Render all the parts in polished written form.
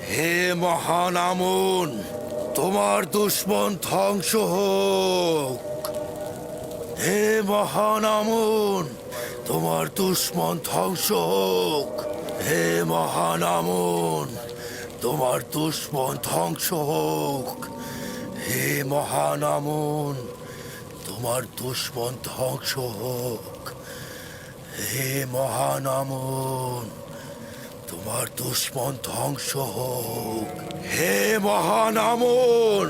হে মহান আমুন, তোমার দুশ্মন ধ্বংস হোক। হে মহান আমুন, তোমার দুশ্মন ধ্বংস হোক। হে মহান আমুন, তোমার দুশ্মন ধ্বংস হোক। হে মহান আমুন, তোমার দুশ্মন ধ্বংস হোক। হে মহান আমুন, তোমার দুশ্মন ধ্বংস হোক। হে মহান আমুন,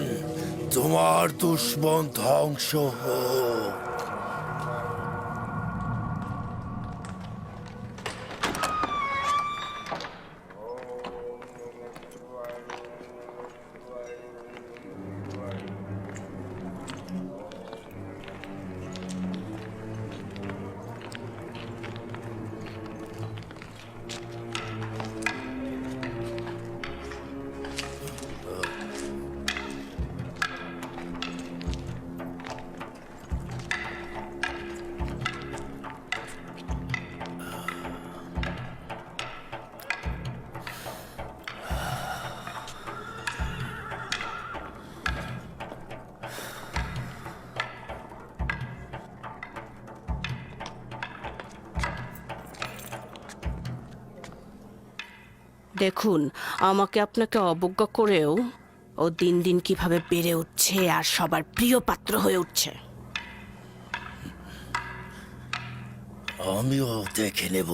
তোমার দুশ্মন ধ্বংস হোক। দেখুন, আমাকে আপনাকে অবজ্ঞা করেও ও দিন দিন কিভাবে বেড়ে উঠছে আর সবার প্রিয় পাত্র হয়ে উঠছে। আমিও দেখে নেব।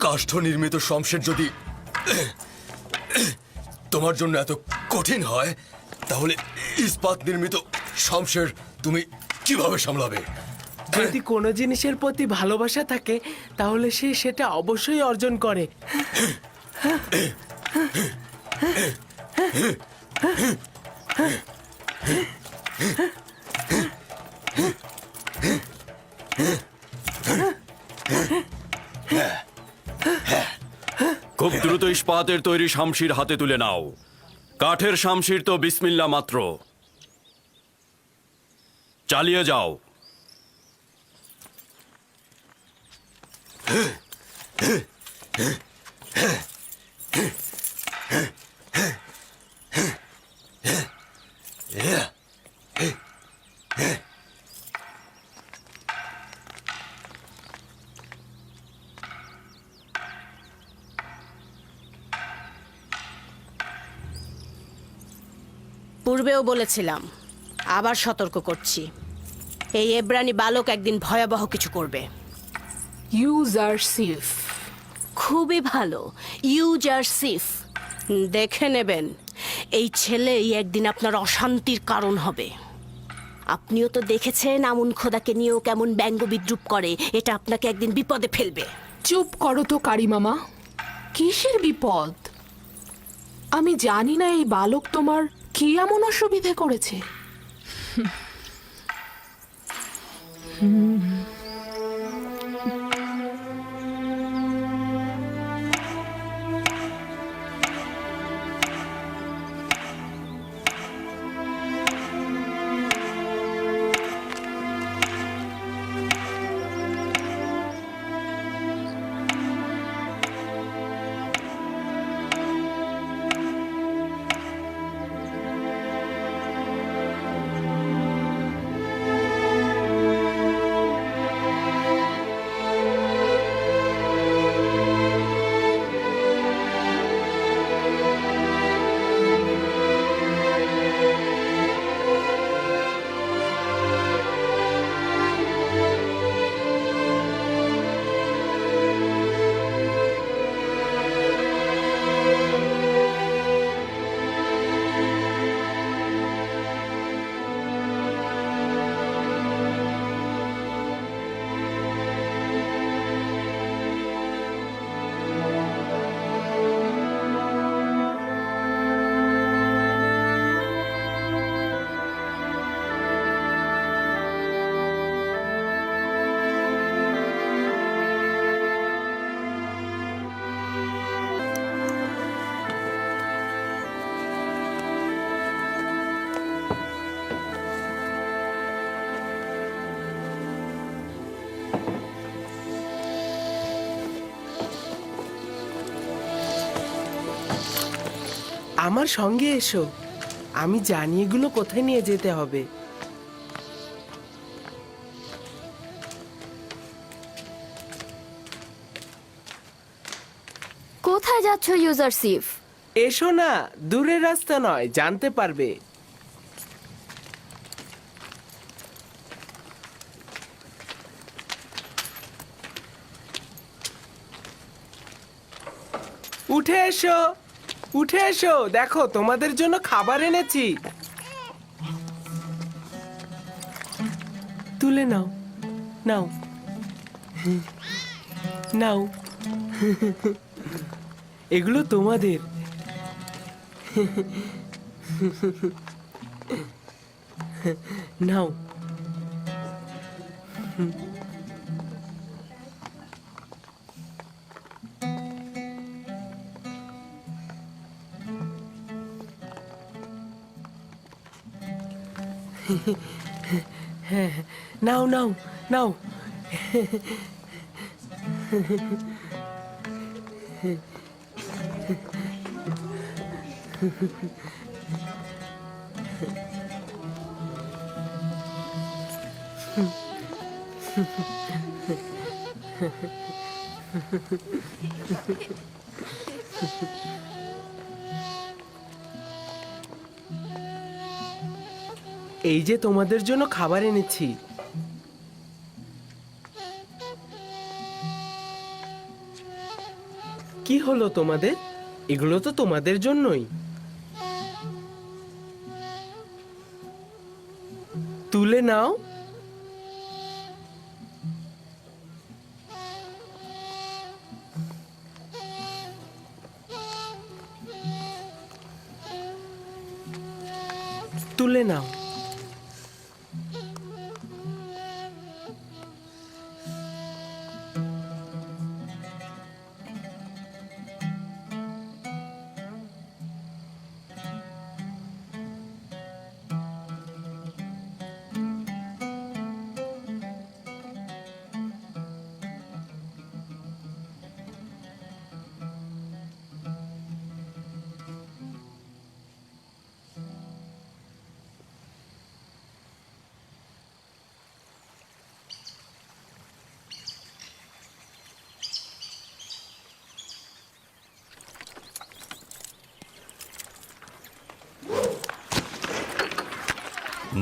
কাষ্ঠ নির্মিত শমশের যদি তোমার জন্য এত কঠিন হয়, তাহলে ইস্পাত নির্মিত শমশের তুমি কিভাবে সামলাবে? যদি কোনো জিনিসের প্রতি ভালোবাসা থাকে তাহলে সে সেটা অবশ্যই অর্জন করে। খুব দ্রুত ইস্পাতের তৈরি শামশির হাতে তুলে নাও। কাঠের শামশির তো বিসমিল্লা মাত্র। চালিয়ে যাও। পূর্বেও বলেছিলাম, আবার সতর্ক করছি, এই এব্রানি বালক একদিন ভয়াবহ কিছু করবে। ইউজারসিফ। খুবই ভালো, ইউজারসিফ। দেখে নেবেন, এই ছেলেই একদিন আপনার অশান্তির কারণ হবে। আপনিও তো দেখেছেন আমুন খোদাকে নিয়েও কেমন ব্যঙ্গ বিদ্রুপ করে। এটা আপনাকে একদিন বিপদে ফেলবে। চুপ করো তো কারি মামা, কিসের বিপদ? আমি জানি না এই বালক তোমার কি এমন অসুবিধে করেছে। আমার সঙ্গে এসো, আমি জানি এগুলো কোথায় নিয়ে যেতে হবে। কোথায় যাচ্ছ ইউজারসিফ? এসো না, দূরের রাস্তা নয়, জানতে পারবে। উঠে এসো, উঠে এসো, দেখো তোমাদের জন্য খাবার এনেছি। তুলে নাও, নাও, নাও। এগুলো তোমাদের। নাও। নাও, নাও, নাও। এই যে তোমাদের জন্য খাবার এনেছি। কি হলো তোমাদের? এগুলো তো তোমাদের জন্যই। তুলে নাও। তুলে নাও।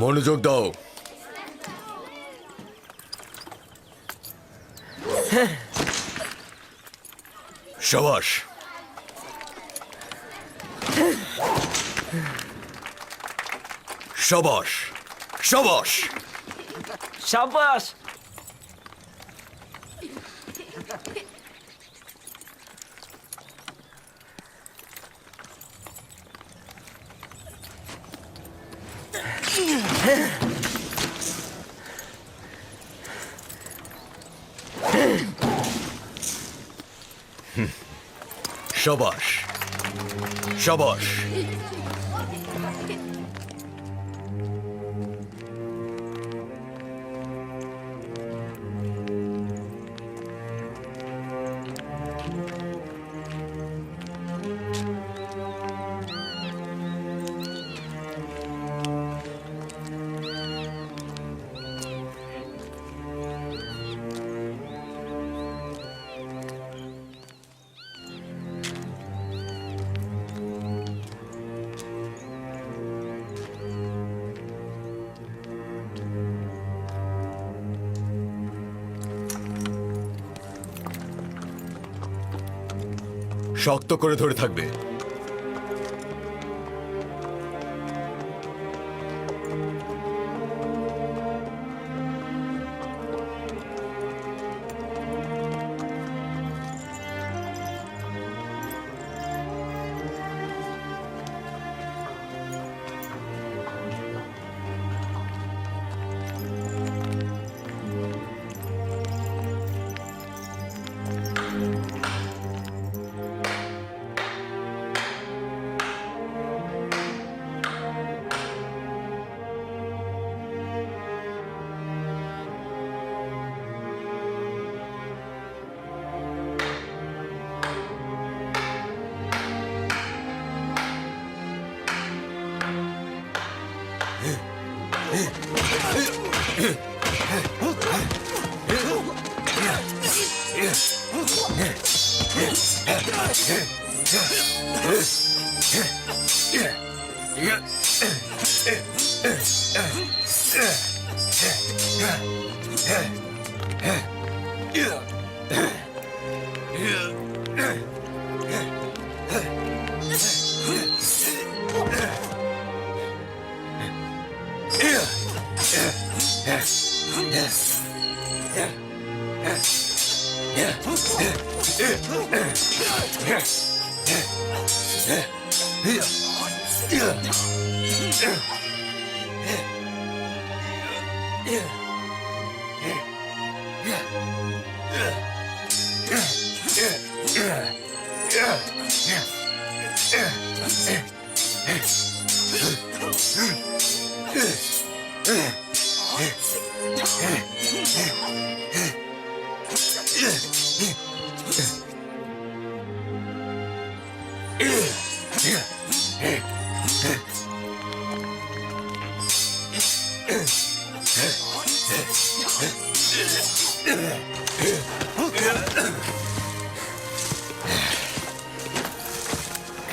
মনোযোগ দাও। শাবাশ। শাবাশ, শাবাশ। সাবাস। শাবাশ, শাবাশ। শক্ত করে ধরে থাকবে।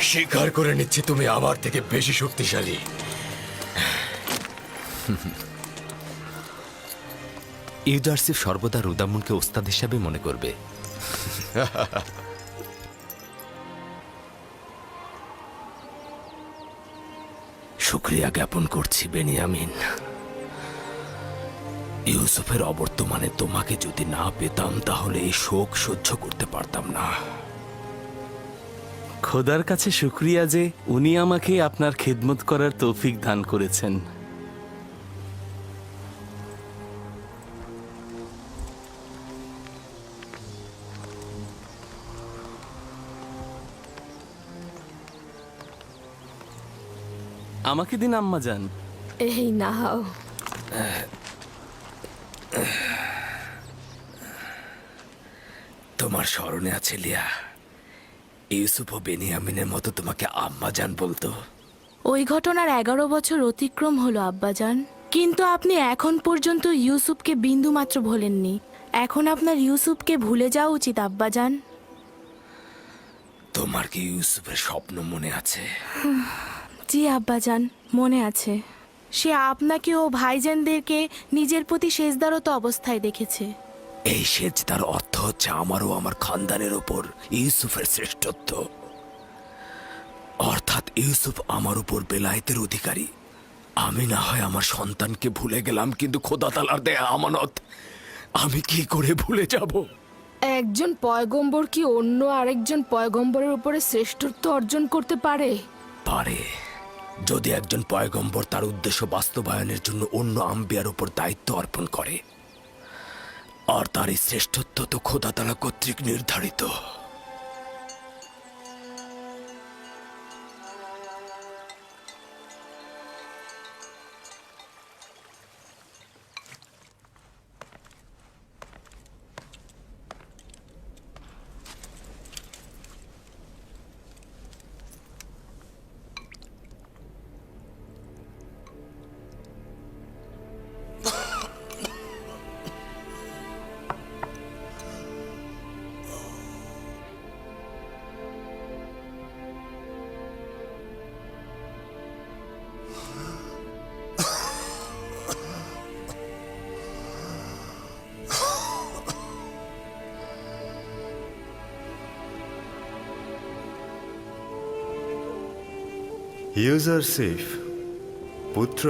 স্বীকার করে নিচ্ছি তুমি আমার থেকে বেশি শক্তিশালী। ইউজারসিফ সর্বদা রুদামুনকে ওস্তাদ হিসাবে মনে করবে। শুক্রিয়া জ্ঞাপন করছি বেনিয়ামিন। ইউসুফের অবর্তমানে তোমাকে যদি না পেতাম তাহলে এই শোক সহ্য করতে পারতাম না। খোদার কাছে শুক্রিয়া যে উনি আমাকে আপনার খেদমত করার তৌফিক দান করেছেন। আমাকে দিন আম্মা যান। এই নাও। তোমার স্মরণে আছে লিয়া, ইউসুফ ও বেনিয়ামিনের মতো তোমাকে আম্মা জান বলতো। ওই ঘটনার 11 বছর অতিক্রম হলো আব্বাজান, কিন্তু আপনি এখন পর্যন্ত ইউসুফকে বিন্দু মাত্র ভোলেননি। এখন আপনার ইউসুফকে ভুলে যাওয়া উচিত আব্বাজান। তোমার কি ইউসুফের স্বপ্ন মনে আছে? জি আব্বাজান, মনে আছে। সে আপনাকে ও ভাইজানদেরকে নিজের প্রতি সেজদারত অবস্থায় দেখেছে। এই সেজদার অর্থ হচ্ছে আমারও আমার খানদানের ওপর ইউসুফের শ্রেষ্ঠত্ব। অর্থাৎ ইউসুফ আমার উপর বেলায়েতের অধিকারী। আমি না হয় আমার সন্তানকে ভুলে গেলাম, কিন্তু খোদা তাআলার দেয়া আমানত আমি কি করে ভুলে যাব? একজন পয়গম্বর কি অন্য আরেকজন পয়গম্বরের উপরে শ্রেষ্ঠত্ব অর্জন করতে পারে? পারে, যদি একজন পয়গম্বর তার উদ্দেশ্য বাস্তবায়নের জন্য অন্য আম্বিয়ার উপর দায়িত্ব অর্পণ করে। আর তার এই শ্রেষ্ঠত্ব তো খোদা তাআলা কর্তৃক নির্ধারিত। ইউজারসিফ, পুত্র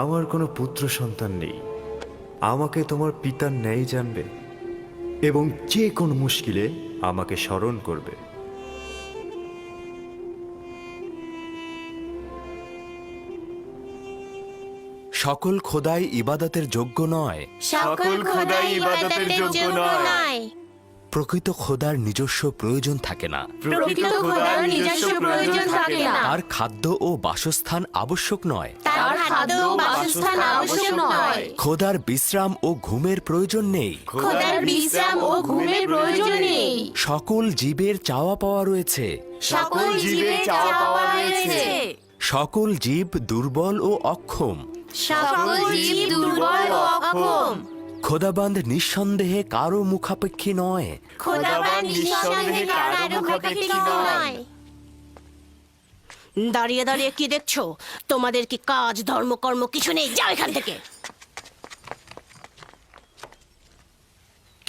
আমার কোনো পুত্র সন্তান নেই। আমাকে তোমার পিতার ন্যায় জানবে এবং যে কোনো মুশকিলে আমাকে স্মরণ করবে। সকল খোদাই ইবাদতের যোগ্য নয়। সকল খোদাই ইবাদতের যোগ্য নয়। প্রকৃত খোদার নিজস্ব প্রয়োজন থাকে না। প্রকৃত খোদার নিজস্ব প্রয়োজন থাকে না। তার খাদ্য ও বাসস্থান আবশ্যক নয়। তার খাদ্য ও বাসস্থান আবশ্যক নয়। খোদার বিশ্রাম ও ঘুমের প্রয়োজন নেই। খোদার বিশ্রাম ও ঘুমের প্রয়োজন নেই। সকল জীবের চাওয়া পাওয়া রয়েছে। সকল জীবের চাওয়া পাওয়া রয়েছে। সকল জীব দুর্বল ও অক্ষম। সকল জীব দুর্বল ও অক্ষম। খোদাবন্ধ নিঃসন্দেহে কারো মুখাপেক্ষী নয়। খোদাবন্ধ নিঃসন্দেহে কারো মুখাপেক্ষী নয়। দাঁড়িয়ে দাঁড়িয়ে কি দেখছো? তোমাদের কি কাজ ধর্মকর্ম কিছু নেই? যাও এখান থেকে।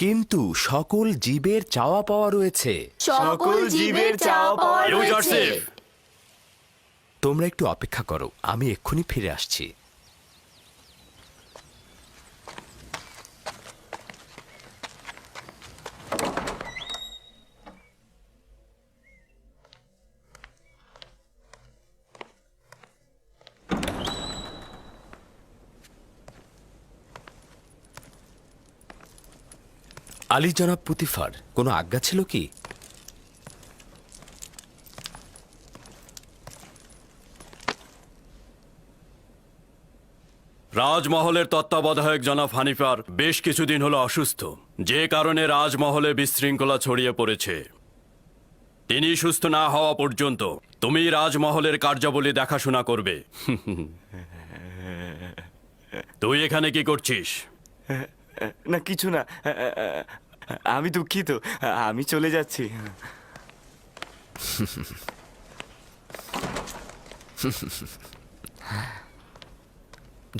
কিন্তু সকল জীবের চাওয়া পাওয়া রয়েছে। সকল জীবের চাওয়া পাওয়া ইউজার রয়েছে। সিফ, তোমরা একটু অপেক্ষা করো, আমি এক্ষুনি ফিরে আসছি। আলী জনাব পুতিফার, কোনো আজ্ঞা ছিল কি? রাজমহলের তত্ত্বাবধায়ক জনাব হানিফার বেশ কিছুদিন হলো অসুস্থ, যে কারণে রাজমহলে বিশৃঙ্খলা ছড়িয়ে পড়েছে। তিনি সুস্থ না হওয়া পর্যন্ত তুমি রাজমহলের কার্যাবলী দেখাশোনা করবে। তুই এখানে কি করছিস? না কিছু না, আমি দুঃখিত, আমি চলে যাচ্ছি।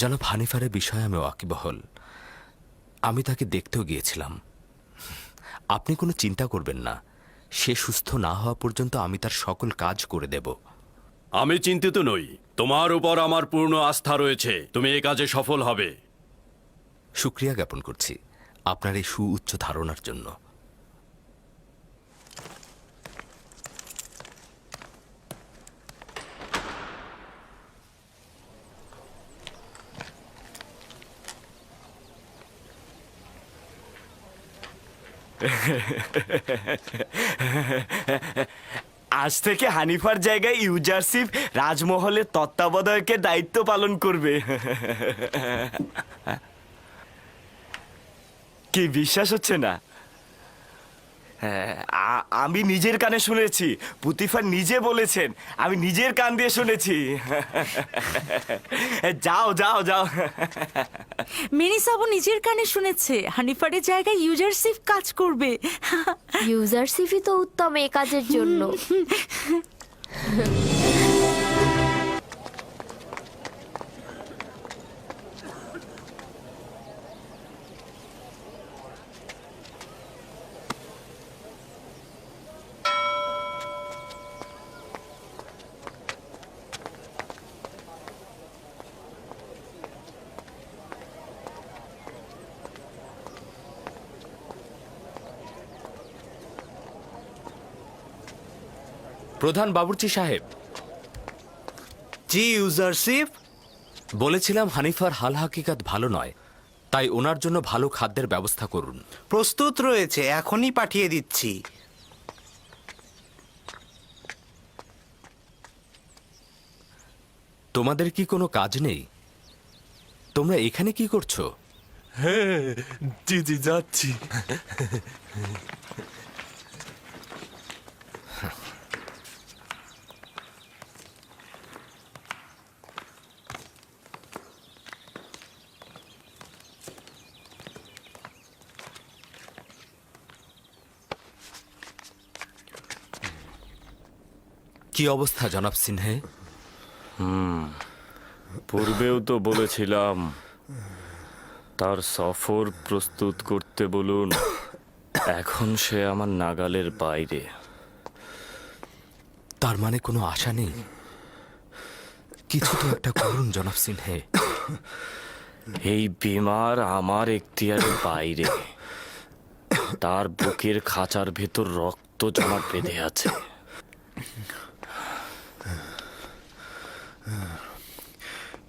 জনাব হানিফারের বিষয়ে আমি ওয়াকিবহল। আমি তাকে দেখতেও গিয়েছিলাম। আপনি কোনো চিন্তা করবেন না, সে সুস্থ না হওয়া পর্যন্ত আমি তার সকল কাজ করে দেব। আমি চিন্তিত নই, তোমার উপর আমার পূর্ণ আস্থা রয়েছে, তুমি এই কাজে সফল হবে। শুক্রিয়া জ্ঞাপন করছি আপনার এই সুউচ্চ ধারণার জন্য। আজ থেকে হানিফার জায়গায় ইউজারশিপ রাজমহলের তত্ত্বাবধায়কের দায়িত্ব পালন করবে। কি বিশ্বাস হচ্ছে না? আমি নিজের কানে শুনেছি, পুতিফার নিজে বলেছেন, আমি নিজের কান দিয়ে শুনেছি। যাও যাও যাও। মেনিসাবও নিজের কানে শুনেছে হানিফারের জায়গায় ইউজারশিপ কাজ করবে। ইউজারশিপই তো উত্তম এই কাজের জন্য। প্রধান বাবুর্চি সাহেব, জি ইউজারশিপ। বলেছিলাম হানিফার হাল হাকিকাত ভালো নয়, তাই ওনার জন্য ভালো খাদ্যের ব্যবস্থা করুন। প্রস্তুত রয়েছে, এখনই পাঠিয়ে দিচ্ছি। তোমাদের কি কোনো কাজ নেই? তোমরা এখানে কি করছো? হ্যাঁ জি জি যাচ্ছি। কি অবস্থা জনাব সিনহে? পূর্বেও তো বলেছিলাম তার সফর প্রস্তুত করতে বলুন, এখন সে আমার নাগালের বাইরে। তার মানে কোনো আশা নেই? কিছু তো একটা করুন জনাব সিনহে। এই বিমার আমার এখতিয়ারের বাইরে, তার বুকের খাঁচার ভেতর রক্ত জমা বেঁধে আছে।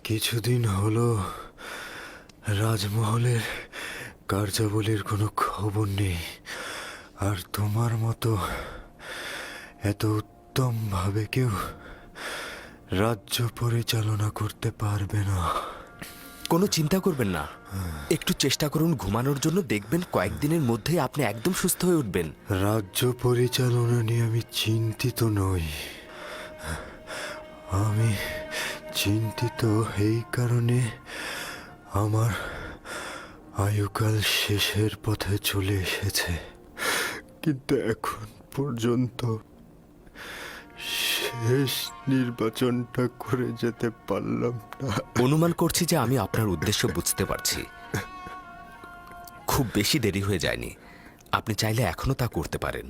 কিছুদিন হলো রাজমহলের কার্যাবলীর কোনো খবর নেই, আর তোমার মতো এত উত্তমভাবে কেউ রাজ্য পরিচালনা করতে পারবে না। কোনো চিন্তা করবেন না, একটু চেষ্টা করুন ঘুমানোর জন্য, দেখবেন কয়েকদিনের মধ্যেই আপনি একদম সুস্থ হয়ে উঠবেন। রাজ্য পরিচালনা নিয়ে আমি চিন্তিত নই। আমি চিন্তিত এই কারণে আমার আয়ুকাল শেষের পথে চলে এসেছে, কিন্তু এখন পর্যন্ত শেষ নির্বাচনটা করে যেতে পারলাম না। অনুমান করছি যে আমি আপনার উদ্দেশ্য বুঝতে পারছি। খুব বেশি দেরি হয়ে যায়নি, আপনি চাইলে এখনো তা করতে পারেন।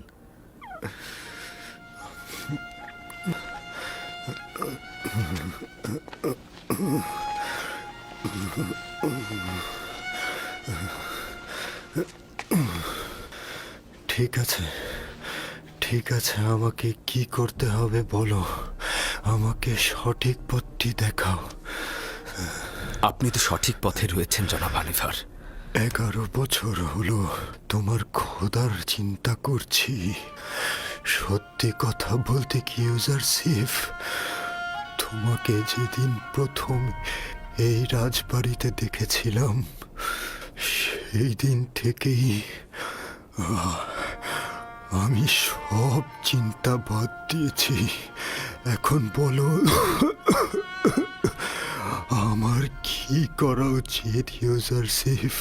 ঠিক আছে, ঠিক আছে, আমাকে কি করতে হবে বলো, আমাকে সঠিক পথটি দেখাও। আপনি তো সঠিক পথে রয়েছেন জনাব হানিফার। 11 বছর হলো তোমার খোদার চিন্তা করছি। সত্যি কথা বলতে কি ইউজারশিপ, তোমাকে যেদিন প্রথম এই রাজবাড়িতে দেখেছিলাম সেই দিন থেকেই আমি সব চিন্তা বাদ দিয়েছি। এখন বলো আমার কি করা উচিত ইউজারশিপ?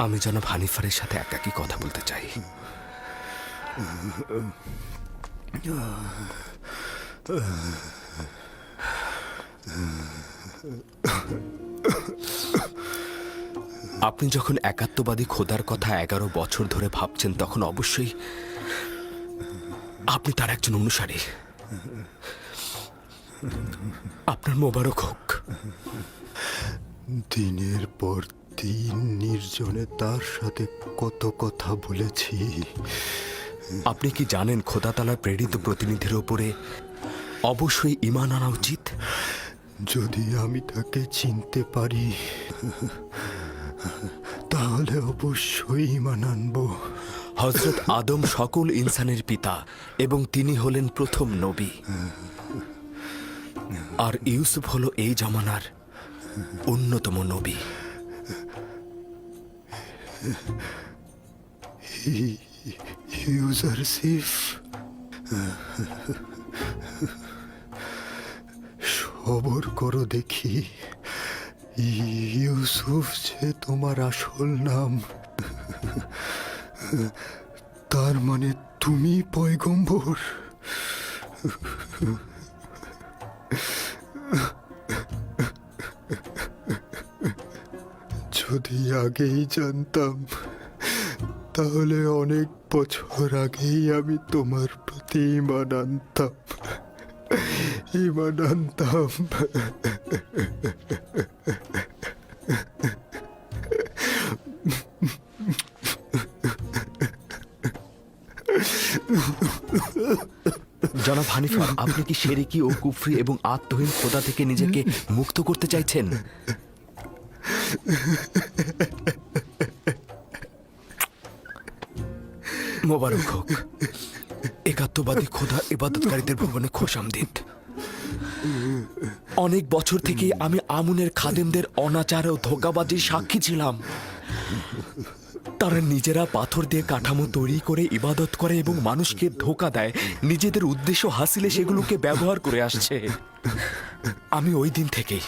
আমি জনাব হানিফারের সাথে একাকী কথা বলতে চাই। আপনি যখন একাত্মবাদী খোদার কথা 11 বছর ধরে ভাবছেন, তখন অবশ্যই আপনি তার একজন অনুসারী। আপনার মোবারক হোক। দিনের পর দিন নির্জনে তার সাথে কত কথা বলেছি। আপনি কি জানেন খোদা তাআলার প্রেরিত প্রতিনিধির উপরে অবশ্যই ঈমান আনা উচিত? যদি আমি তাকে চিনতে পারি তাহলে অবশ্যই ঈমান আনবো। হযরত আদম সকল ইনসানের পিতা এবং তিনি হলেন প্রথম নবী। আর ইউসুফ হলো এই জামানার অন্যতম নবী। ইউজারশিপ, সবর করো দেখি। ইউসুফ যে তোমার আসল নাম, তার মানে তুমি পয়গম্বর। যদি আগেই জানতাম তাহলে অনেক বছর আগেই আমি তোমার প্রতি ঈমান আনতাম, ঈমান আনতাম। জনাব হানিফা, আপনি কি শিরকি ও কুফরি এবং আত্মহীন খোদা থেকে নিজেকে মুক্ত করতে চাইছেন? মোবারক হোক। একাত্মবাদী খোদা ইবাদতকারীদের ভুবনে খোশামদিদ। অনেক বছর থেকে আমি আমুনের খাদেমদের অনাচার ও ধোঁকাবাজির সাক্ষী ছিলাম। তারা নিজেরা পাথর দিয়ে কাঠামো তৈরি করে ইবাদত করে এবং মানুষকে ধোঁকা দেয়, নিজেদের উদ্দেশ্য হাসিলে সেগুলোকে ব্যবহার করে আসছে। আমি ওই দিন থেকেই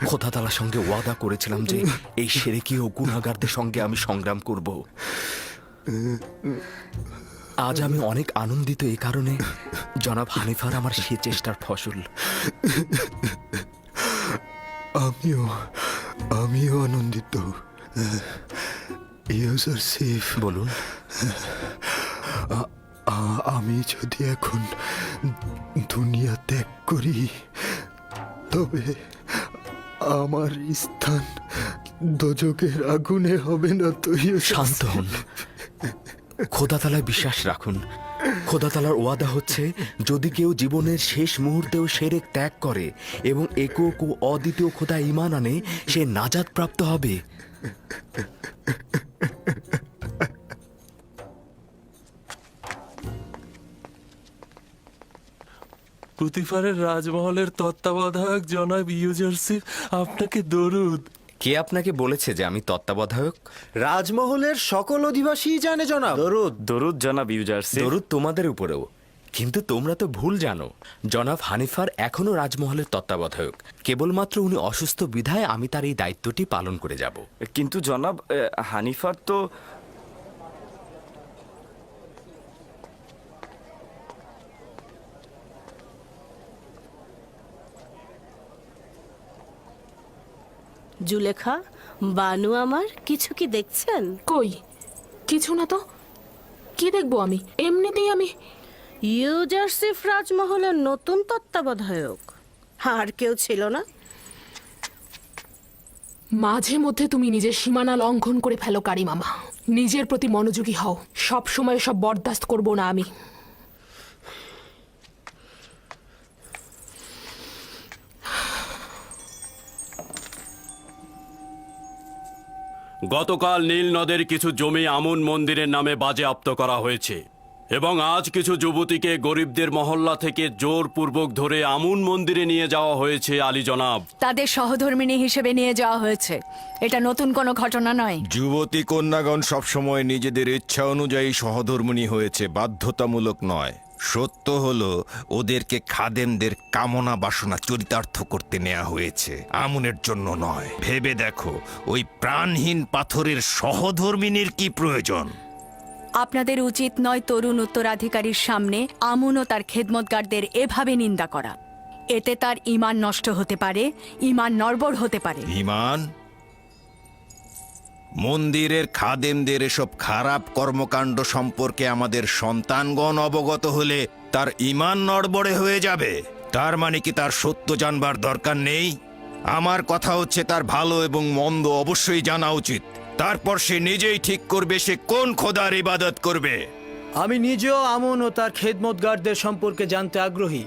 খোদা তাআলার সঙ্গে ওয়াদা করেছিলাম যে এই শিরকি ও গুনাহগারদের সঙ্গে আমি সংগ্রাম করব। আজ আমি অনেক আনন্দিত এই কারণে জনাব হানিফার আমার সে চেষ্টার ফসল। আমিও আনন্দিত। ইউজারশিপ, বলুন। আমি যদি এখন দুনিয়া ত্যাগ করি তবে আমার স্থান দোজখের আগুনে হবে না তো? শান্ত হন, খোদা তাআলায় বিশ্বাস রাখুন। খোদা তাআলার ওয়াদা হচ্ছে, যদি কেউ জীবনের শেষ মুহূর্তেও শিরক ত্যাগ করে এবং একক ও অদ্বিতীয় খোদা ঈমান আনে, সে নাজাত প্রাপ্ত হবে। পুতিফারের রাজমহলের তত্ত্বাবধায়ক জনাব ইউজারশিপ, আপনাকে দরুদ। কে আপনাকে বলেছে যে আমি তত্ত্বাবধায়ক? রাজমহলের সকল অধিবাসী জানে জনাব। দরুদ জনাব ইউজারশিপ। দরুদ তোমাদের উপরেও, কিন্তু তোমরা তো ভুল জানো, জনাব হানিফার এখনো রাজমহলের তত্ত্বাবধায়ক। কেবলমাত্র উনি অসুস্থ বিধায় আমি তার এই দায়িত্বটি পালন করে যাব। কিন্তু জনাব, হানিফার তো জুলেখা, বানু আমার, কিছু কি দেখছেন? কই, কিছু না তো। কি দেখবো আমি? এমনিতেই আমি ইউজারসিফ রাজমহলের নতুন তত্ত্বাবধায়ক। আর কেউ ছিল না? মাঝে মধ্যে তুমি নিজের সীমানা লঙ্ঘন করে ফেলো কারি মামা। নিজের প্রতি মনোযোগী হও। সব সময় সব বরদাস্ত করব না আমি। গতকাল নীল নদের কিছু জমি আমুন মন্দিরের নামে বাজেয়াপ্ত করা হয়েছে এবং আজ কিছু যুবতীকে গরিবদের মহল্লা থেকে জোরপূর্বক ধরে আমুন মন্দিরে নিয়ে যাওয়া হয়েছে আলী জনাব। তাদের সহধর্মিণী হিসেবে নিয়ে যাওয়া হয়েছে। এটা নতুন কোনো ঘটনা নয়। যুবতী কন্যাগণ সবসময় নিজেদের ইচ্ছা অনুযায়ী সহধর্মিণী হয়েছে, বাধ্যতামূলক নয়। সত্য হলো ওদেরকে খাদেমদের কামনা বাসনা চরিতার্থ করতে নেওয়া হয়েছে, আমুনের জন্য নয়। ভেবে দেখো, ওই প্রাণহীন পাথরের সহধর্মিনীর কি প্রয়োজন? আপনাদের উচিত নয় তরুণ উত্তরাধিকারীর সামনে আমুন ও তার খেদমতগারদের এভাবে নিন্দা করা। এতে তার ঈমান নষ্ট হতে পারে, ঈমান নড়বড় হতে পারে। ঈমান? মন্দিরের খাদেমদের এসব খারাপ কর্মকাণ্ড সম্পর্কে আমাদের সন্তানগণ অবগত হলে তার ঈমান নড়বড়ে হয়ে যাবে? তার মানে কি তার সত্য জানবার দরকার নেই? আমার কথা হচ্ছে, তার ভালো এবং মন্দ অবশ্যই জানা উচিত। তারপর সে নিজেই ঠিক করবে সে কোন খোদার ইবাদত করবে। আমি নিজেও আমন ও তার খেদমতগারদের সম্পর্কে জানতে আগ্রহী।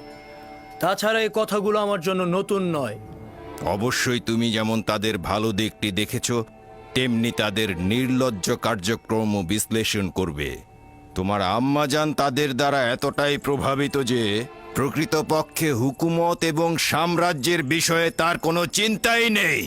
তাছাড়া এই কথাগুলো আমার জন্য নতুন নয়। অবশ্যই তুমি যেমন তাদের ভালো দিকটি দেখেছ, তেমনি তাদের নির্লজ্জ কার্যক্রম বিশ্লেষণ করবে। তোমার আম্মাজান তাদের দ্বারা এতটাই প্রভাবিত যে প্রকৃতপক্ষে হুকুমত এবং সাম্রাজ্যের বিষয়ে তার কোনো চিন্তাই নেই।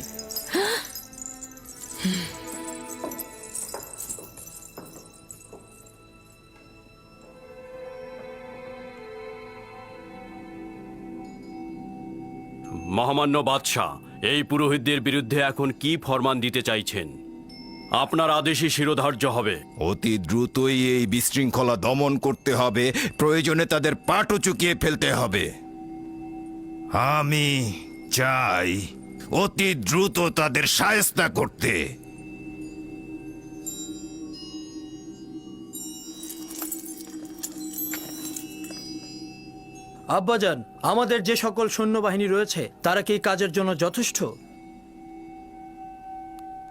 মহামান্য বাদশাহ, এই পুরোহিতদের বিরুদ্ধে এখন কি ফরমান দিতে চাইছেন? আপনার আদেশই শিরোধার্য হবে। অতি দ্রুতই এই বিশৃঙ্খলা দমন করতে হবে, প্রয়োজনে তাদের পাটও চুকিয়ে ফেলতে হবে। আমি চাই অতি দ্রুত তাদের শায়েস্তা করতে। আব্বাজান, আমাদের যে সকল সৈন্যবাহিনী রয়েছে তারা কি এই কাজের জন্য যথেষ্ট?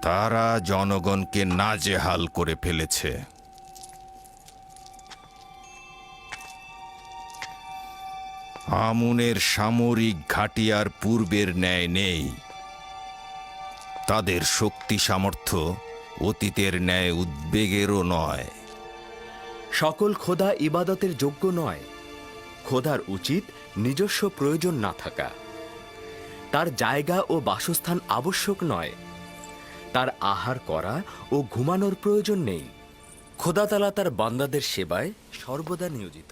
তারা জনগণকে নাজেহাল করে ফেলেছে। আমুনের সামরিক ঘাঁটি আর পূর্বের ন্যায় নেই। তাদের শক্তি সামর্থ্য অতীতের ন্যায় উদ্বেগেরও নয়। সকল খোদা ইবাদতের যোগ্য নয়। খোদার উচিত নিজস্ব প্রয়োজন না থাকা। তার জায়গা ও বাসস্থান আবশ্যক নয়। তার আহার করা ও ঘুমানোর প্রয়োজন নেই। খোদা তাআলা তার বান্দাদের সেবায় সর্বদা নিয়োজিত।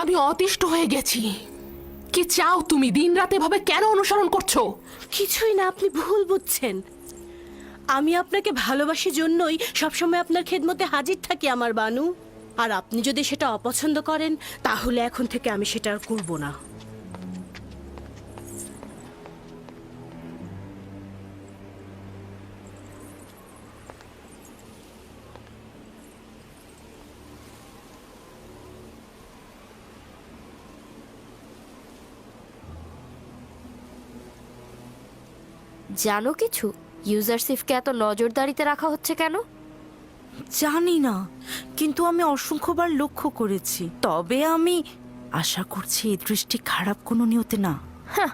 আমি অতিষ্ঠ হয়ে গেছি। কি চাও তুমি? দিনরাত এভাবে কেন অনুসরণ করছো? কিছুই না, আপনি ভুল বুঝছেন। আমি আপনাকে ভালোবাসি জন্যই সবসময় আপনার খেদমতে হাজির থাকি আমার বানু। আর আপনি যদি সেটা অপছন্দ করেন তাহলে এখন থেকে আমি সেটা আর করব না। জানো কিছু? ইউজারসিফকে এত নজরদারিতে রাখা হচ্ছে কেন? জানি না, কিন্তু আমি অসংখ্যবার লক্ষ্য করেছি। তবে আমি আশা করছি এই দৃষ্টি খারাপ কোনো নিয়তে না। হ্যাঁ,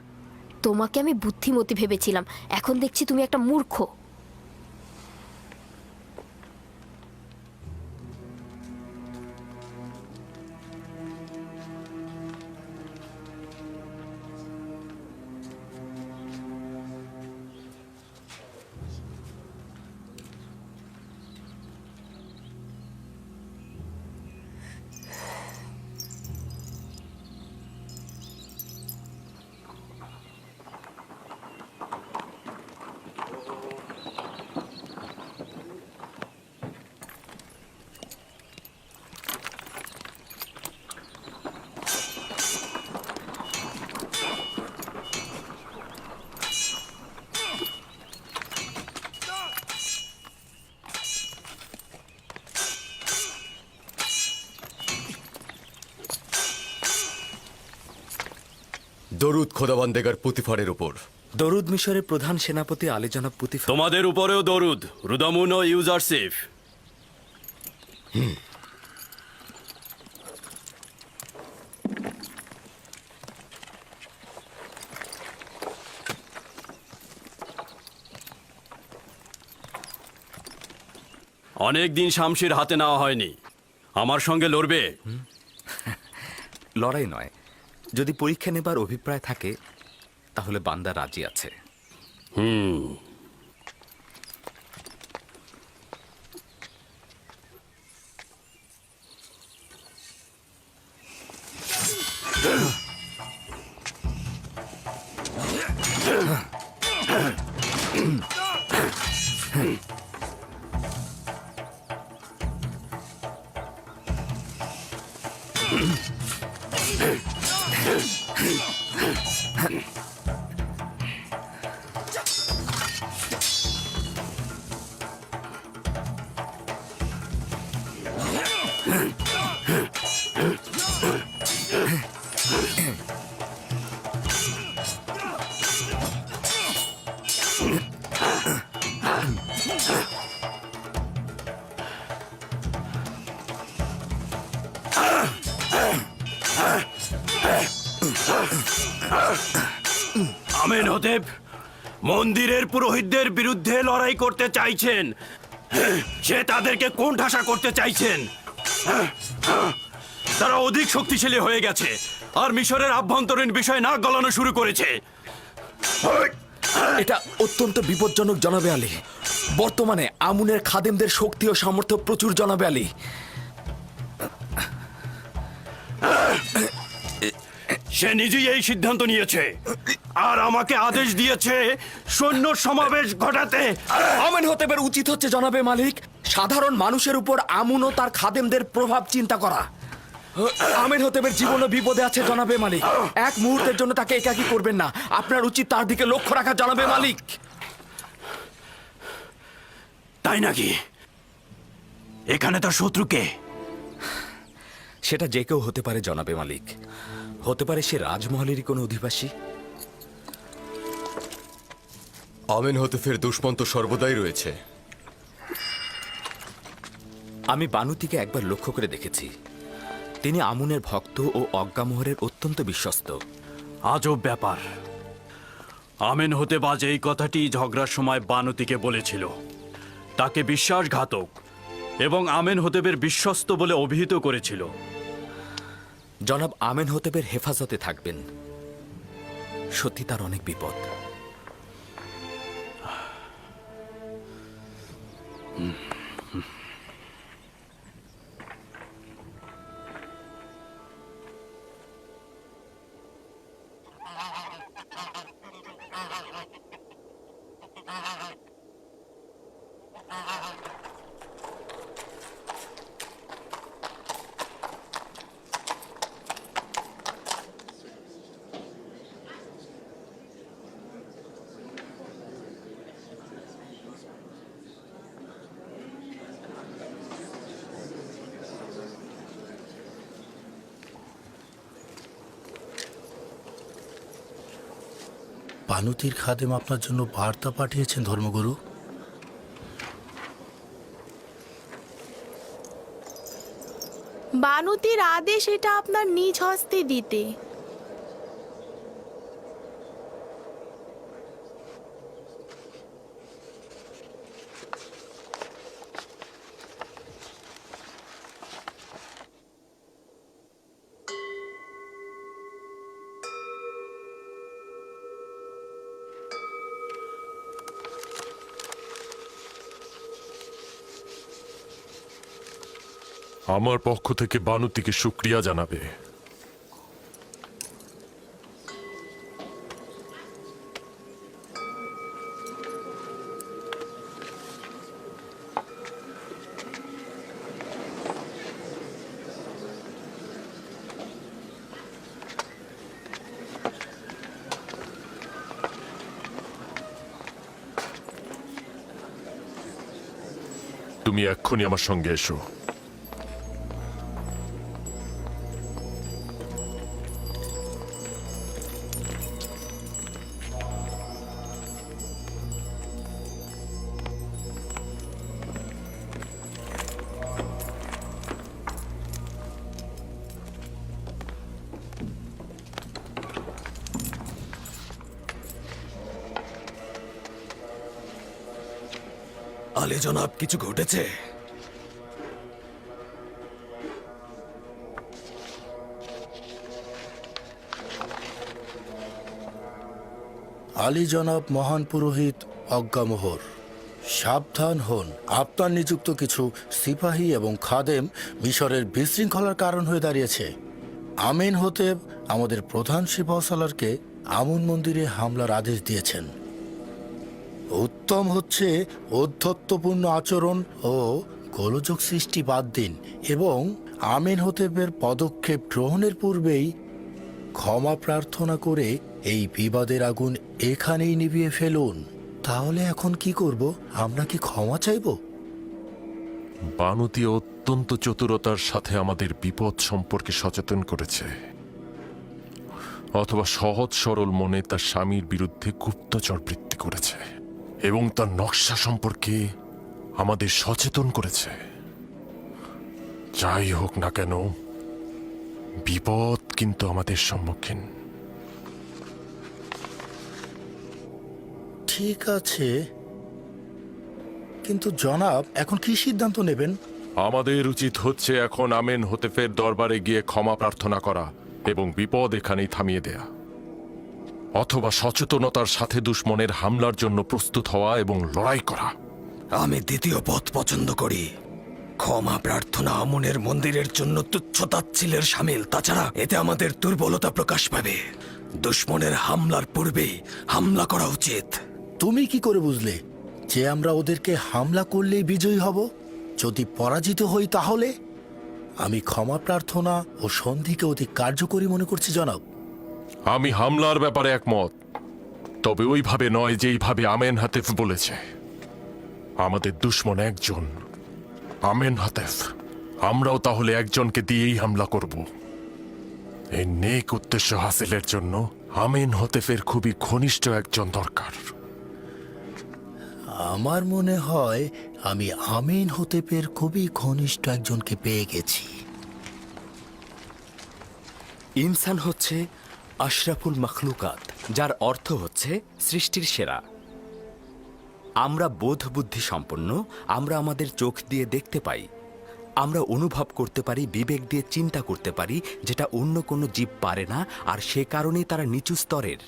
তোমাকে আমি বুদ্ধিমতী ভেবেছিলাম, এখন দেখছি তুমি একটা মূর্খ। দরুদ খোদাবান্দেগার পুতিফারের উপর। দরুদ মিশরের প্রধান সেনাপতি আলী জনাব পুতিফার। তোমাদের উপরেও দরুদ, রুদামুন ও ইউজারসিফ। অনেক দিন শামশির হাতে নেওয়া হয়নি, আমার সঙ্গে লড়বে? লড়াই নয়, যদি পরীক্ষা নেবার অভিপ্রায় থাকে তাহলে বান্দা রাজি আছে। আমেনহোতেপ মন্দিরের পুরোহিতদের বিরুদ্ধে লড়াই করতে চাইছেন। সে তাদেরকে কোণঠাসা করতে চাইছেন। তারা অধিক শক্তিশালী হয়ে গেছে আর মিশরের আভ্যন্তরীণ বিষয় নাক গলানো শুরু করেছে। এটা অত্যন্ত বিপজ্জনক জনাবে আলী। বর্তমানে আমুনের খাদেমদের শক্তি ও সামর্থ্য প্রচুর জনাবে আলী। সে নিজেই এই সিদ্ধান্ত নিয়েছে আর আমাকে আদেশ দিয়েছে সৈন্য সমাবেশ ঘটাতে। আমেনহোতেপের উচিত হচ্ছে জনাবে মালিক সাধারণ মানুষের উপর আমুন ও তার খাদেমদের প্রভাব চিন্তা করা। আমেনহোতেপের জীবনও বিপদে আছে জনাবে মালিক। এক মুহূর্তের জন্য তাকে একাকী করবেন না। আপনার উচিত তার দিকে লক্ষ্য রাখা জনাবে মালিক। তাই নাকি? এখানে তার শত্রুকে? সেটা যে কেউ হতে পারে জনাবে মালিক। হতে পারে সে রাজমহলেরই কোনো অধিবাসী। আমেনহোতেপের দুশ্মন তো সর্বদাই রয়েছে। আমি বানুতিকে একবার লক্ষ্য করে দেখেছি। তিনি আমুনের ভক্ত ও অজ্ঞামোহরের অত্যন্ত বিশ্বস্ত। আজব ব্যাপার। আমেনহোতেপ আজ এই কথাটি ঝগড়ার সময় বানুতিকে বলেছিল। তাকে বিশ্বাসঘাতক এবং আমেনহোতেপের বিশ্বস্ত বলে অভিহিত করেছিল। জনাব আমেনহোতেপের হেফাজতে থাকবেন। সত্যি তার অনেক বিপদ। বানুতির খাদেম আপনার জন্য বার্তা পাঠিয়েছেন ধর্মগুরু। বানুতির আদেশ এটা আপনার নিজ হস্তে দিতে। আমার পক্ষ থেকে বানুতিকে শুকরিয়া জানাবে। তুমি এক্ষুনি আমার সঙ্গে এসো। আলী জনাব, কিছু ঘটেছে? আলী জনাব মহান পুরোহিত অজ্ঞামোহর, সাবধান হন। আপনার নিযুক্ত কিছু সিপাহী এবং খাদেম মিশরের বিশৃঙ্খলার কারণ হয়ে দাঁড়িয়েছে। আমিন হতেব আমাদের প্রধান সিপাহসালারকে আমুন মন্দিরে হামলার আদেশ দিয়েছেন। উত্তম হচ্ছে ঔদ্ধত্যপূর্ণ আচরণ ও গোলযোগ সৃষ্টি বাদ দিন এবং আমিন হতেবের পদক্ষেপ গ্রহণের পূর্বেই ক্ষমা প্রার্থনা করে এই বিবাদের আগুন এখানেই নিভিয়ে ফেলুন। তাহলে এখন কি করব? আমরা কি ক্ষমা চাইব? বানুতি অত্যন্ত চতুরতার সাথে আমাদের বিপদ সম্পর্কে সচেতন করেছে, অথবা সহজ সরল মনে তার স্বামীর বিরুদ্ধে গুপ্তচর বৃত্তি করেছে এবং তার নকশা সম্পর্কে আমাদের সচেতন করেছে। যাই হোক না কেন, বিপদ কিন্তু আমাদের সম্মুখীন। ঠিক আছে, কিন্তু জনাব এখন কি সিদ্ধান্ত নেবেন? আমাদের উচিত হচ্ছে এখন আমেন হোতেফের দরবারে গিয়ে ক্ষমা প্রার্থনা করা এবং বিপদ এখানেই থামিয়ে দেয়া, অথবা সচেতনতার সাথে দুশ্মনের হামলার জন্য প্রস্তুত হওয়া এবং লড়াই করা। আমি দ্বিতীয় পথ পছন্দ করি। ক্ষমা প্রার্থনা আমনের মন্দিরের জন্য তুচ্ছতাচ্ছিলের সামিল। তাছাড়া এতে আমাদের দুর্বলতা প্রকাশ পাবে। দুশ্মনের হামলার পূর্বেই হামলা করা উচিত। তুমি কি করে বুঝলে যে আমরা ওদেরকে হামলা করলেই বিজয়ী হব? যদি পরাজিত হই তাহলে? আমি ক্ষমা প্রার্থনা ও সন্ধিকে অতি কার্যকরী মনে করছি জনাব। আমি হামলার ব্যাপারে একমত, তবে ওইভাবে নয় যেইভাবে আমেন হাতেফ বলেছে। আমাদের দুশ্মন একজন, আমেন হাতেফ। আমরাও তাহলে একজনকে দিয়েই হামলা করব। এই নেক উদ্দেশ্য হাসিলের জন্য আমেন হতেফের খুবই ঘনিষ্ঠ একজন দরকার। আমার মনে হয় আমি আমিন হতেপের খুবই ঘনিষ্ঠ একজনকে পেয়ে গেছি। ইনসান হচ্ছে আশরাফুল মখলুকাত, যার অর্থ হচ্ছে সৃষ্টির সেরা। আমরা বোধ বুদ্ধি সম্পন্ন, আমরা আমাদের চোখ দিয়ে দেখতে পাই, আমরা অনুভব করতে পারি, বিবেক দিয়ে চিন্তা করতে পারি, যেটা অন্য কোনো জীব পারে না, আর সে কারণেই তারা নিচু স্তরের।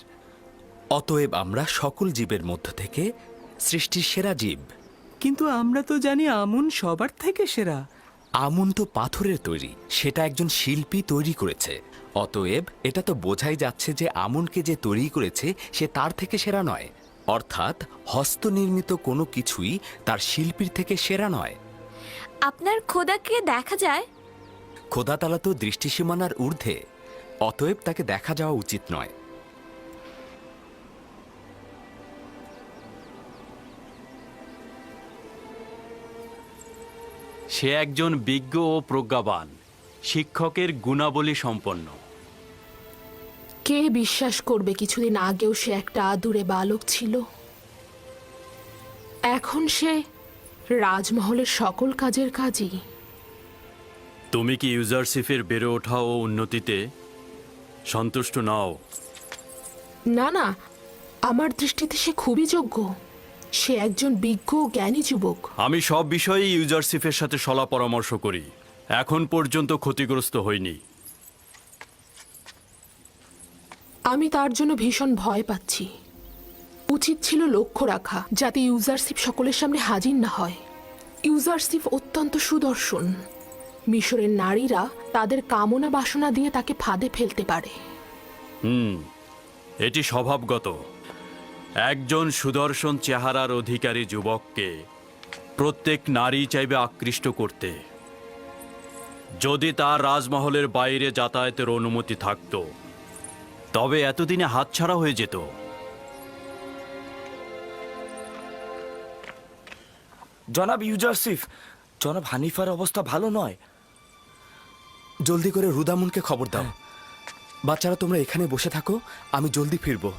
অতএব আমরা সকল জীবের মধ্য থেকে সৃষ্টির সেরা জীব। কিন্তু আমরা তো জানি আমুন সবার থেকে সেরা। আমুন তো পাথরের তৈরি, সেটা একজন শিল্পী তৈরি করেছে। অতএব এটা তো বোঝাই যাচ্ছে যে আমুনকে যে তৈরি করেছে সে তার থেকে সেরা নয়। অর্থাৎ হস্তনির্মিত কোনো কিছুই তার শিল্পীর থেকে সেরা নয়। আপনার খোদাকে দেখা যায়? খোদাতালা তো দৃষ্টিসীমানার ঊর্ধ্বে, অতএব তাকে দেখা যাওয়া উচিত নয়। সে একজন বিজ্ঞ ও প্রজ্ঞাবান, শিক্ষকের গুণাবলী সম্পন্ন। কে বিশ্বাস করবে কিছুদিন আগেও সে একটা আদুরে বালক ছিল? এখন সে রাজমহলের সকল কাজের কাজই। তুমি কি ইউজারশিপের বেড়ে ওঠা ও উন্নতিতে সন্তুষ্ট নাও? না না, আমার দৃষ্টিতে সে খুবই যোগ্য। সে একজন বিজ্ঞ ও জ্ঞানী যুবক। আমি সব বিষয়েই ইউজারশিপের সাথে সলা পরামর্শ করি, এখন পর্যন্ত ক্ষতিগ্রস্ত হইনি। আমি তার জন্য ভীষণ ভয় পাচ্ছি। উচিত ছিল লক্ষ্য রাখা যাতে ইউজারশিপ সকলের সামনে হাজির না হয়। ইউজারশিপ অত্যন্ত সুদর্শন। মিশরের নারীরা তাদের কামনা বাসনা দিয়ে তাকে ফাঁদে ফেলতে পারে। এটি স্বভাবগত। একজন সুদর্শন চেহারার অধিকারী যুবককে প্রত্যেক নারী চাইবে আকৃষ্ট করতে। যদি তার রাজমহলের বাইরে যাতায়াতের অনুমতি থাকত, তবে এতদিনে হাতছাড়া হয়ে যেত। জনাব ইউজারশিফ, জনাব হানিফার অবস্থা ভালো নয়। জলদি করে রুদামুনকে খবর দাও। বাচ্চারা তোমরা এখানে বসে থাকো, আমি জলদি ফিরবো।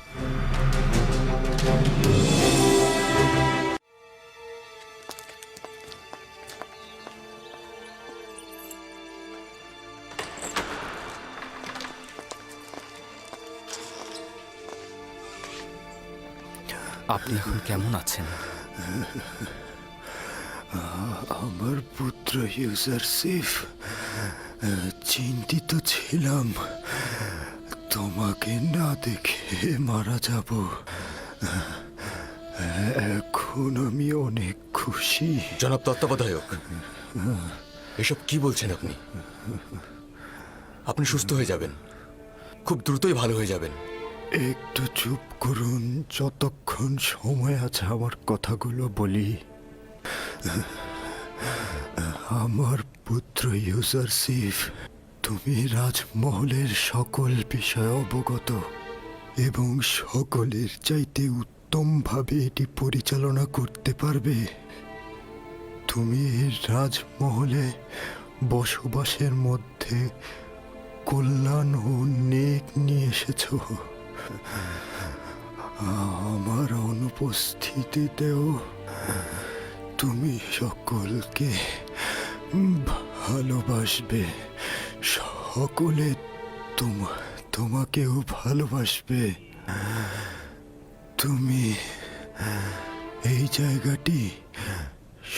আপনি এখন কেমন আছেন? আমার পুত্র ইউজারসিফ, চিন্তিত ছিলাম তোমাকে না দেখে মারা যাব। এখন আমি অনেক খুশি। জনাব তত্ত্বাবধায়ক, এসব কি বলছেন আপনি? আপনি সুস্থ হয়ে যাবেন, খুব দ্রুতই ভালো হয়ে যাবেন। একটু চুপ করুন, যতক্ষণ সময় আছে আমার কথাগুলো বলি। আমার পুত্র ইউজারসিফ, তুমি রাজমহলের সকল বিষয় অবগত এবং সকলের চাইতে উত্তমভাবে এটি পরিচালনা করতে পারবে। তুমি এই রাজমহলে বসবাসের মধ্যে কল্যাণ ও নেক নিয়ে এসেছো। আমার অনুপস্থিতিতেও তুমি সকলকে ভালোবাসবে, সকলে তোমাকেও ভালোবাসবে। তুমি এই জায়গাটি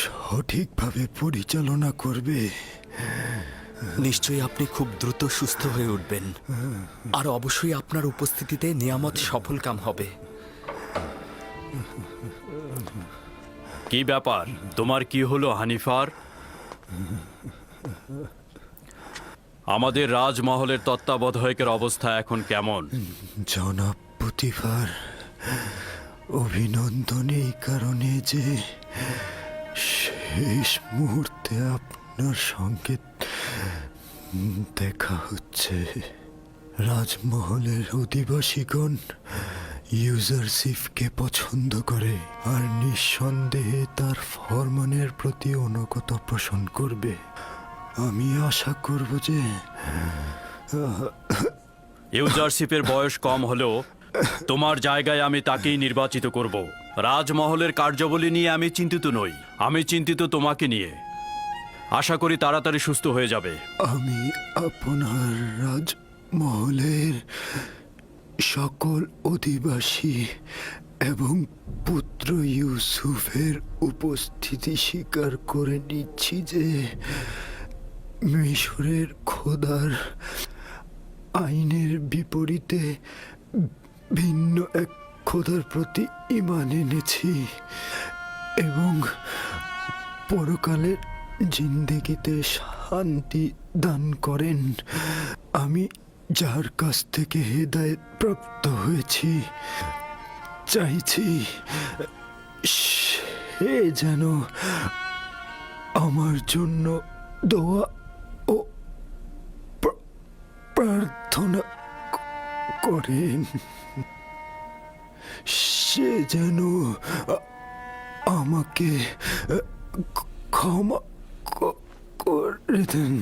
সঠিকভাবে পরিচালনা করবে। নিশ্চয়ই আপনি খুব দ্রুত সুস্থ হয়ে উঠবেন, আর অবশ্যই আপনার উপস্থিতিতে নিয়ামত সফল কাম হবে। কি ব্যাপার, তোমার কি হলো হানিফার? আমাদের রাজমহলের তত্ত্বাবধায়কের অবস্থা এখন কেমন? জনাব পুতিফার, অভিনন্দন এই কারণে যে শেষ মুহূর্তে আপনার সঙ্গে দেখা হচ্ছে। রাজমহলের অধিবাসীগণ ইউজারসিফকে পছন্দ করে আর নিঃসন্দেহে তার ফরমানের প্রতি অনুগত পোষণ করবে। আমি আশা করব যে ইউজারশিপের বয়স কম হলেও তোমার জায়গায় আমি তাকেই নির্বাচিত করব। রাজমহলের কার্যাবলী নিয়ে আমি চিন্তিত নই, আমি চিন্তিত তোমাকে নিয়ে। আশা করি তাড়াতাড়ি সুস্থ হয়ে যাবে। আমি আপনার রাজমহলের সকল অধিবাসী এবং পুত্র ইউসুফের উপস্থিতি স্বীকার করে নিচ্ছি যে মিশরের খোদার আইনের বিপরীতে ভিন্ন এক খোদার প্রতি ঈমান এনেছি এবং পরকালের জিন্দেগিতে শান্তি দান করেন। আমি যার কাছ থেকে হেদায়েত প্রাপ্ত হয়েছি, চাইছি সে যেন আমার জন্য দোয়া ও প্রার্থনা করেন। সে যেন আমাকে ক্ষমা করে দেন।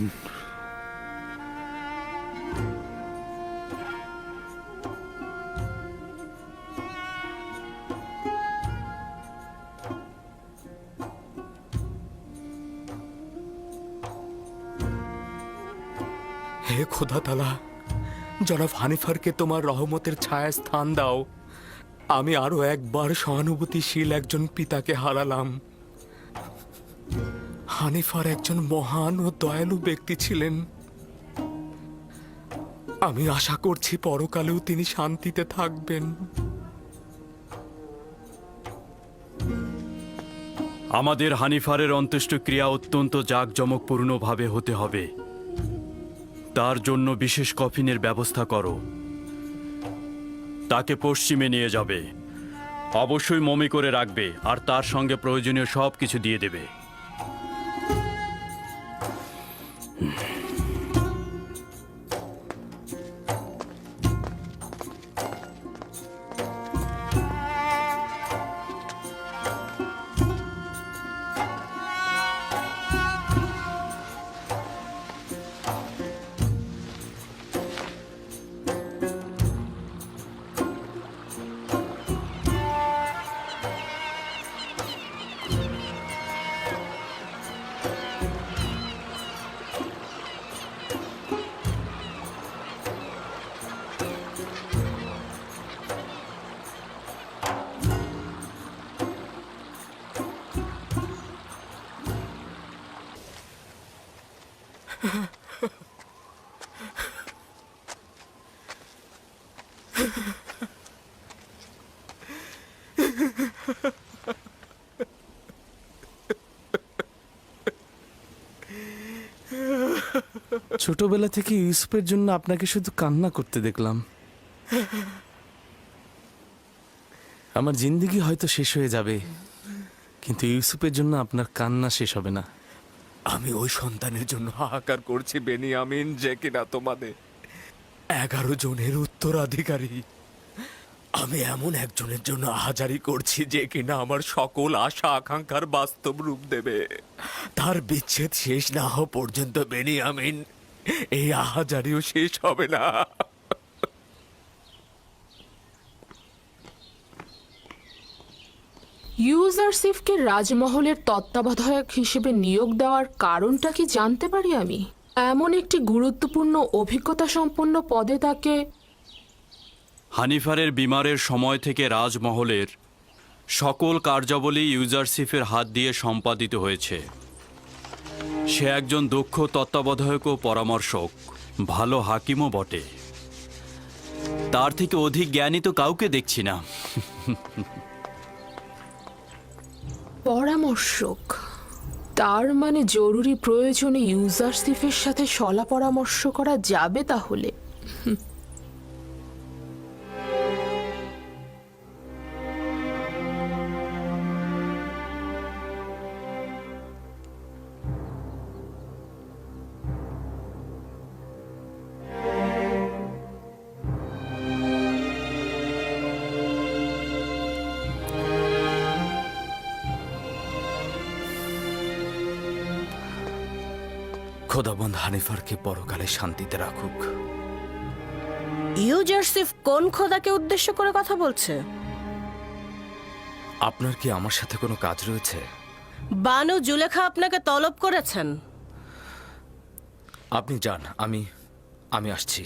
হে খোদা তাআলা, জনাব হানিফারকে তোমার রহমতের ছায়া স্থান দাও। আমি আরো একবার সহানুভূতিশীল একজন পিতাকে হারালাম। হানিফার একজন মহান ও দয়ালু ব্যক্তি ছিলেন। আমি আশা করছি পরকালেও তিনি শান্তিতে থাকবেন। আমাদের হানিফারের অন্ত্যেষ্টিক্রিয়া অত্যন্ত জাঁকজমকপূর্ণভাবে হতে হবে। তার জন্য বিশেষ কফিনের ব্যবস্থা করো। তাকে পশ্চিমে নিয়ে যাবে, অবশ্যই মমি করে রাখবে আর তার সঙ্গে প্রয়োজনীয় সব কিছু দিয়ে দেবে। ছোটবেলা থেকে ইউসুফের জন্য আপনাকে শুধু কান্না করতে দেখলাম। আমার জিন্দেগি হয়তো শেষ হয়ে যাবে, কিন্তু ইউসুফের জন্য আপনার কান্না শেষ হবে না। আমি ওই সন্তানের জন্য হাহাকার করছি বেনিয়ামিন, যে কিনা তোমাদের 11 জনের উত্তরাধিকারী। আমি এমন একজনের জন্য আহাজারি করছি যে কিনা আমার সকল আশা আকাঙ্ক্ষার বাস্তব রূপ দেবে। তার বিচ্ছেদ শেষ না হওয়া পর্যন্ত বেনিয়ামিন, এই আহাজারিও শেষ হবে না। ইউজারসিফকে রাজমহলের তত্ত্বাবধায়ক হিসেবে নিয়োগ দেওয়ার কারণটা কি জানতে পারি আমি? এমন একটি গুরুত্বপূর্ণ অভিজ্ঞতা সম্পন্ন পদে তাকে হানিফারের বিমারের সময় থেকে রাজমহলের সকল কার্যাবলী ইউজারসিফের হাত দিয়ে সম্পাদিত হয়েছে। সে একজন দক্ষ তত্ত্বাবধায়ক ও পরামর্শক, ভালো হাকিমও বটে। তার থেকে অধিক জ্ঞানী তো কাউকে দেখছি না। পরামর্শক, তার মানে জরুরি প্রয়োজনে ইউজারসিফের সাথে শলা পরামর্শ করা যাবে তাহলে। খোদাবন্দ হানিফারকে পরকালে শান্তিতে রাখুক। ইউজারসিফ কোন খোদাকে উদ্দেশ্য করে কথা বলছে? আপনার কি আমার সাথে কোনো কাজ রয়েছে? বানু জুলেখা আপনাকে তলব করেছেন। আপনি যান, আমি আসছি।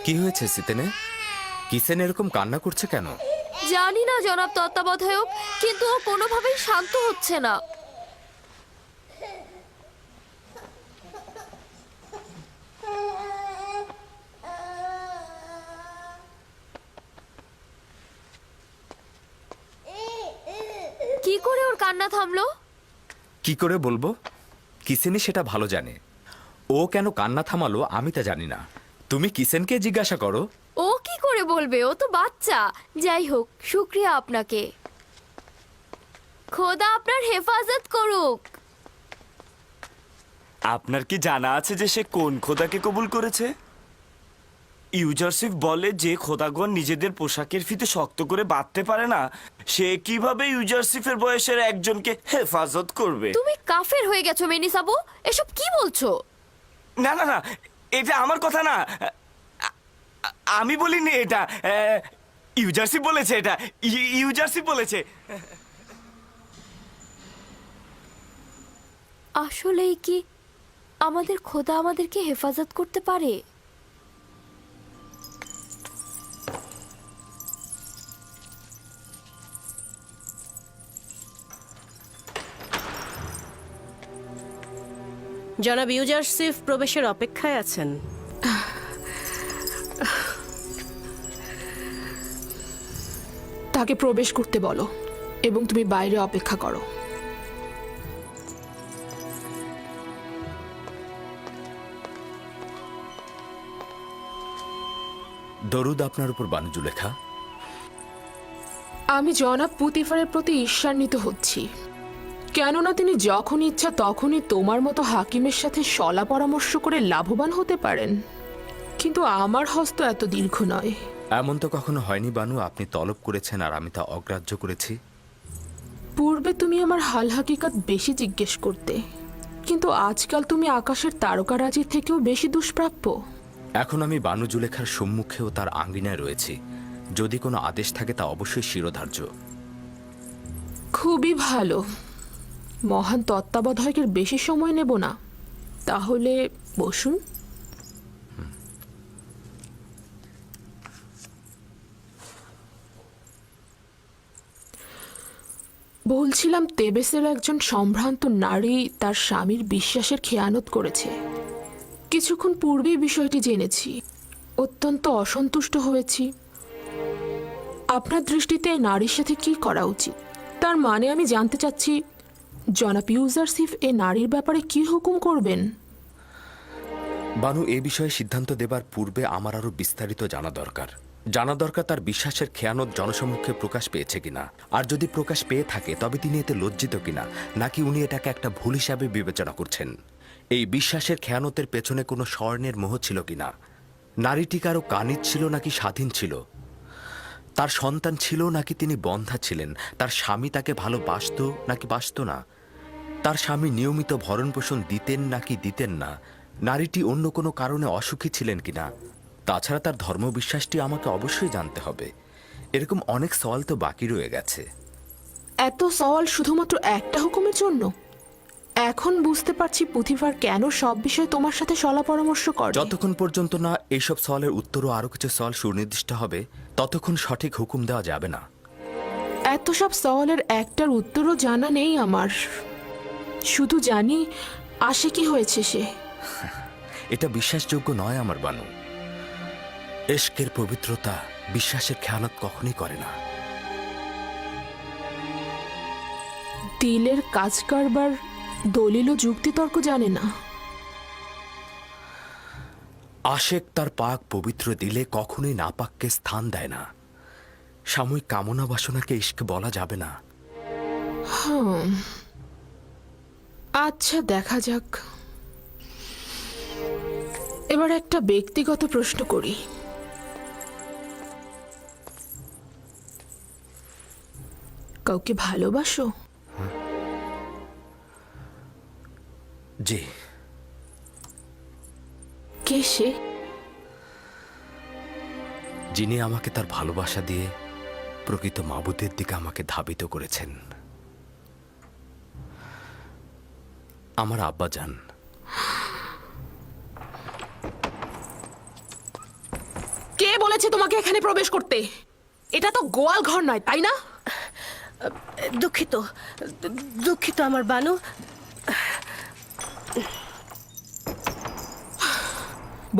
কি হয়েছে সিতেনে? কিসেন এরকম কান্না করছে কেন? জানি না জনাব তত্ত্বাবধায়ক, কিন্তু ও কোনোভাবেই শান্ত হচ্ছে না। কি করে ওর কান্না থামলো? কি করে বলবো? কিসেনই সেটা ভালো জানে। ও কেন কান্না থামালো আমি তা জানি না। তুমি কিসেনকে জিজ্ঞাসা করো। ও কি করে বলবে? ও তো বাচ্চা। যাই হোক, শুক্রিয়া আপনাকে। খোদা আপনার হেফাজত করুক। আপনার কি জানা আছে যে সে কোন খোদাকে কবুল করেছে? ইউজারসিফ বলে যে খোদাগণ নিজেদের পোশাকের ফিতে শক্ত করে বাঁধতে পারে না, সে কিভাবে ইউজারসিফের বয়সের একজনকে হেফাজত করবে? তুমি কাফের হয়ে গেছো মেনিসাবু, এসব কি বলছো? না না না, এটা আমার কথা না। আমি বলিনি এটা, ইউজারসিফ বলেছে। এটা ইউজারসিফ বলেছে। আসলেই কি আমাদের খোদা আমাদেরকে হেফাজত করতে পারে? জনাব ইউজারসিফ প্রবেশের অপেক্ষায় আছেন। তাকে প্রবেশ করতে বলো এবং তুমি বাইরে অপেক্ষা করো। দরুদ আপনার উপর বানু জুলেখা। আমি জনাব পুতিফারের প্রতি ঈর্ষান্বিত হচ্ছি, কেননা তিনি যখন ইচ্ছা তখনই তোমার মতো হাকিমের সাথে শলা পরামর্শ করে লাভবান হতে পারেন। কিন্তু আমার হস্ত এত দীর্ঘ নয়। এমন তো কখনো হয়নি বানু, আপনি তলব করেছেন আর আমি তা অগ্রাহ্য করেছি। পূর্বে তুমি আমার হাল হাকিকাত বেশি জিজ্ঞেস করতে, কিন্তু আজকাল তুমি আকাশের তারকারাজির থেকেও বেশি দুষ্প্রাপ্য। এখন আমি বানু জুলেখার সম্মুখেও তার আঙ্গিনায় রয়েছি, যদি কোনো আদেশ থাকে তা অবশ্যই শিরোধার্য। খুবই ভালো। মহান তত্ত্বাবধায়কের বেশি সময় নেব না, তাহলে বসুন। বলছিলাম, তেবেসের একজন সম্ভ্রান্ত নারী তার স্বামীর বিশ্বাসের খেয়ানত করেছে। কিছুক্ষণ পূর্বেই বিষয়টি জেনেছি, অত্যন্ত অসন্তুষ্ট হয়েছি। আপনার দৃষ্টিতে নারীর সাথে কি করা উচিত? তার মানে আমি জানতে চাচ্ছি, জনাব ইউজারসিফ এ নারীর ব্যাপারে কি হুকুম করবেন? বানু, এ বিষয়ে সিদ্ধান্ত দেবার পূর্বে আমার আরো বিস্তারিত জানা দরকার। তার বিশ্বাসের খেয়ানত জনসম্মুখে প্রকাশ পেয়েছে কিনা, আর যদি প্রকাশ পেয়ে থাকে তবে তিনি এতে লজ্জিত কিনা, নাকি উনি এটাকে একটা ভুল হিসাবে বিবেচনা করছেন। এই বিশ্বাসের খেয়ানতের পেছনে কোনো স্বর্ণের মোহ ছিল কিনা, নারীটি কারো কানিজ ছিল নাকি স্বাধীন ছিল, তার সন্তান ছিল নাকি তিনি বন্ধা ছিলেন, তার স্বামী তাকে ভালোবাসত নাকি বাসত না, তার স্বামী নিয়মিত ভরণ পোষণ দিতেন নাকি দিতেন না, নারীটি অন্য কোনো কারণে অসুখী ছিলেন কিনা। তাছাড়া তার ধর্মবিশ্বাসটি আমাকে অবশ্যই জানতে হবে। এরকম অনেক সওয়াল তো বাকি রয়ে গেছে। এত সওয়াল শুধুমাত্র একটা হুকুমের জন্য? এখন বুঝতে পারছি পুথিফার কেন সব বিষয়ে তোমার সাথে সলা পরামর্শ করে। যতক্ষণ পর্যন্ত না এইসব সওয়ালের উত্তরও আরো কিছু সওয়াল সুনির্দিষ্ট হবে, ততক্ষণ সঠিক হুকুম দেওয়া যাবে না। এত সব সওয়ালের একটার উত্তরও জানা নেই আমার। শুধু জানি আসে কি হয়েছে সে। এটা বিশ্বাসযোগ্য নয় আমার বানু। এশকের পবিত্রতা বিশ্বাসের খেয়ানত কখনই করে না। দিলের কাজ কারবার দলিল ও যুক্তিতর্ক জানে না। আশেক তার পাক পবিত্র দিলে কখনোই নাপাককে স্থান দেয় না। সাময়িক কামনা বাসনাকে ইশক বলা যাবে না। আচ্ছা, দেখা যাক। এবার একটা ব্যক্তিগত প্রশ্ন করি। কাউকে ভালোবাসো? জি। কে সে? যিনি আমাকে তার ভালোবাসা দিয়ে প্রকৃত মাবুদের দিকে আমাকে ধাবিত করেছেন। আমার আব্বাজান। কে বলেছে তোমাকে এখানে প্রবেশ করতে? এটা তো গোয়াল ঘর নয়, তাই না? দুঃখিত, দুঃখিত আমার বানু।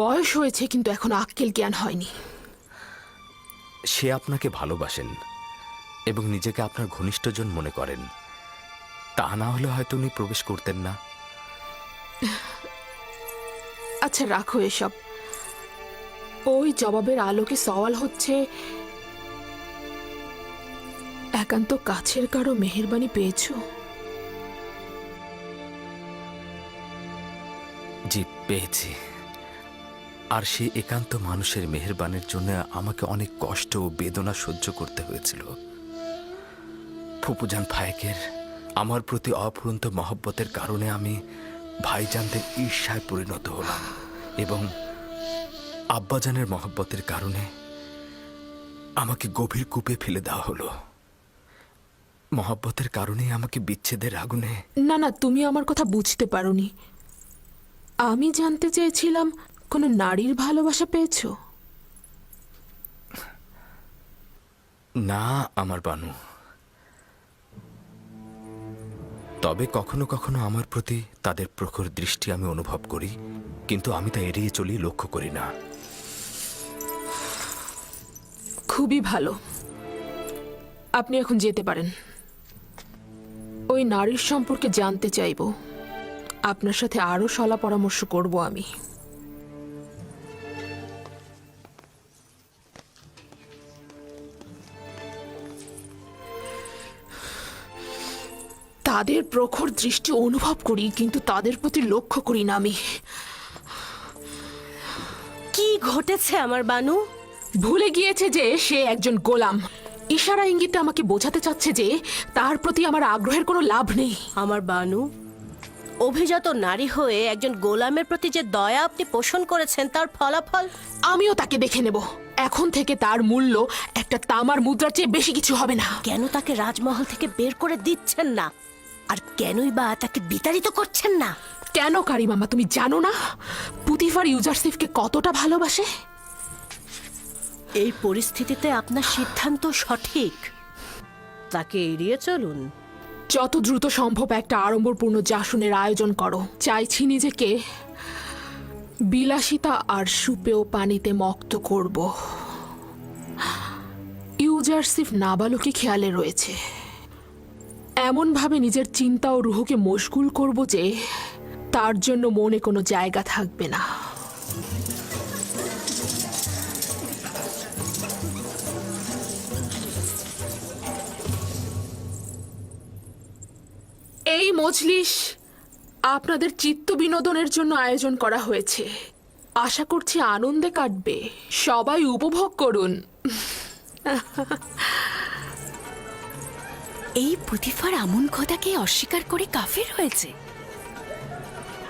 বয়স হয়েছে কিন্তু এখন আক্কেল জ্ঞান হয়নি। সে আপনাকে ভালোবাসেন এবং নিজেকে আপনার ঘনিষ্ঠজন মনে করেন। তা না হলে হয়তো উনি প্রবেশ করতেন না। আচ্ছা, রাখো এসব। ওই জবাবের আলোকে সওয়াল হচ্ছে, একান্ত কাছের কারো মেহেরবানি পেয়েছো? জি, পেয়েছি। আর সেই একান্ত মানুষের মেহেরবানির জন্য আমাকে অনেক কষ্ট ও বেদনা সহ্য করতে হয়েছিল। ফুপুজান ফায়েকের আমার প্রতি অফুরন্ত মহব্বতের কারণে আমি ভাইজানদের ঈর্ষায় পরিণত হলাম, এবং আব্বাজানের মহব্বতের কারণে আমাকে গভীর কূপে ফেলে দেওয়া হলো। মহব্বতের কারণেই আমাকে বিচ্ছেদের আগুনে। না না, তুমি আমার কথা বুঝতে পারোনি। আমি জানতে চেয়েছিলাম, কোনো নারীর ভালোবাসা পেয়েছো? না আমার বানু। তবে কখনো কখনো আমার প্রতি তাদের প্রখর দৃষ্টি আমি অনুভব করি, কিন্তু আমি তা এড়িয়ে চলি, লক্ষ্য করি না। খুবই ভালো, আপনি এখন যেতে পারেন। ওই নারীর সম্পর্কে জানতে চাইব। আপনার সাথে আরো সলা পরামর্শ করব আমি। তাদের প্রখর দৃষ্টি অনুভব করি, কিন্তু তাদের প্রতি লক্ষ্য করি না আমি। কি ঘটেছে আমার বানু? ভুলে গিয়েছে যে সে একজন গোলাম। ইশারা ইঙ্গিতে আমাকে বোঝাতে চাচ্ছে যে তার প্রতি আমার আগ্রহের কোনো লাভ নেই। আমার বানু, অভিজাত নারী হয়ে একজন গোলামের প্রতি যে দয়া আপনি পোষণ করেছেন, তার ফলাফল আমিও তাকে দেখে নেব। এখন থেকে তার মূল্য একটা তামার মুদ্রার চেয়ে বেশি কিছু হবে না। কেন তাকে রাজমহল থেকে বের করে দিচ্ছেন না? আর কেনই বা তাকে বিতাড়িত করছেন না? কেন কারিমামা, তুমি জানো না পুতিফার ইউজারসিফকে কতটা ভালোবাসে? এই পরিস্থিতিতে আপনার সিদ্ধান্ত সঠিক। তাকে এড়িয়ে চলুন। যত দ্রুত সম্ভব একটা আড়ম্বরপূর্ণ জাসনের আয়োজন করো। চাইছি নিজেকে বিলাসিতা আর সুপেয় পানিতে মক্ত করব। ইউজারসিফ নাবালকে খেয়ালে রয়েছে। এমনভাবে নিজের চিন্তা ও রুহকে মশগুল করব যে তার জন্য মনে কোনো জায়গা থাকবে না। এই মজলিস আপনাদের চিত্ত বিনোদনের জন্য আয়োজন করা হয়েছে। আশা করছি আনন্দে কাটবে। সবাই উপভোগ করুন। এই পুতিফার আমুন খোদাকে অস্বীকার করে কাফের হয়েছে।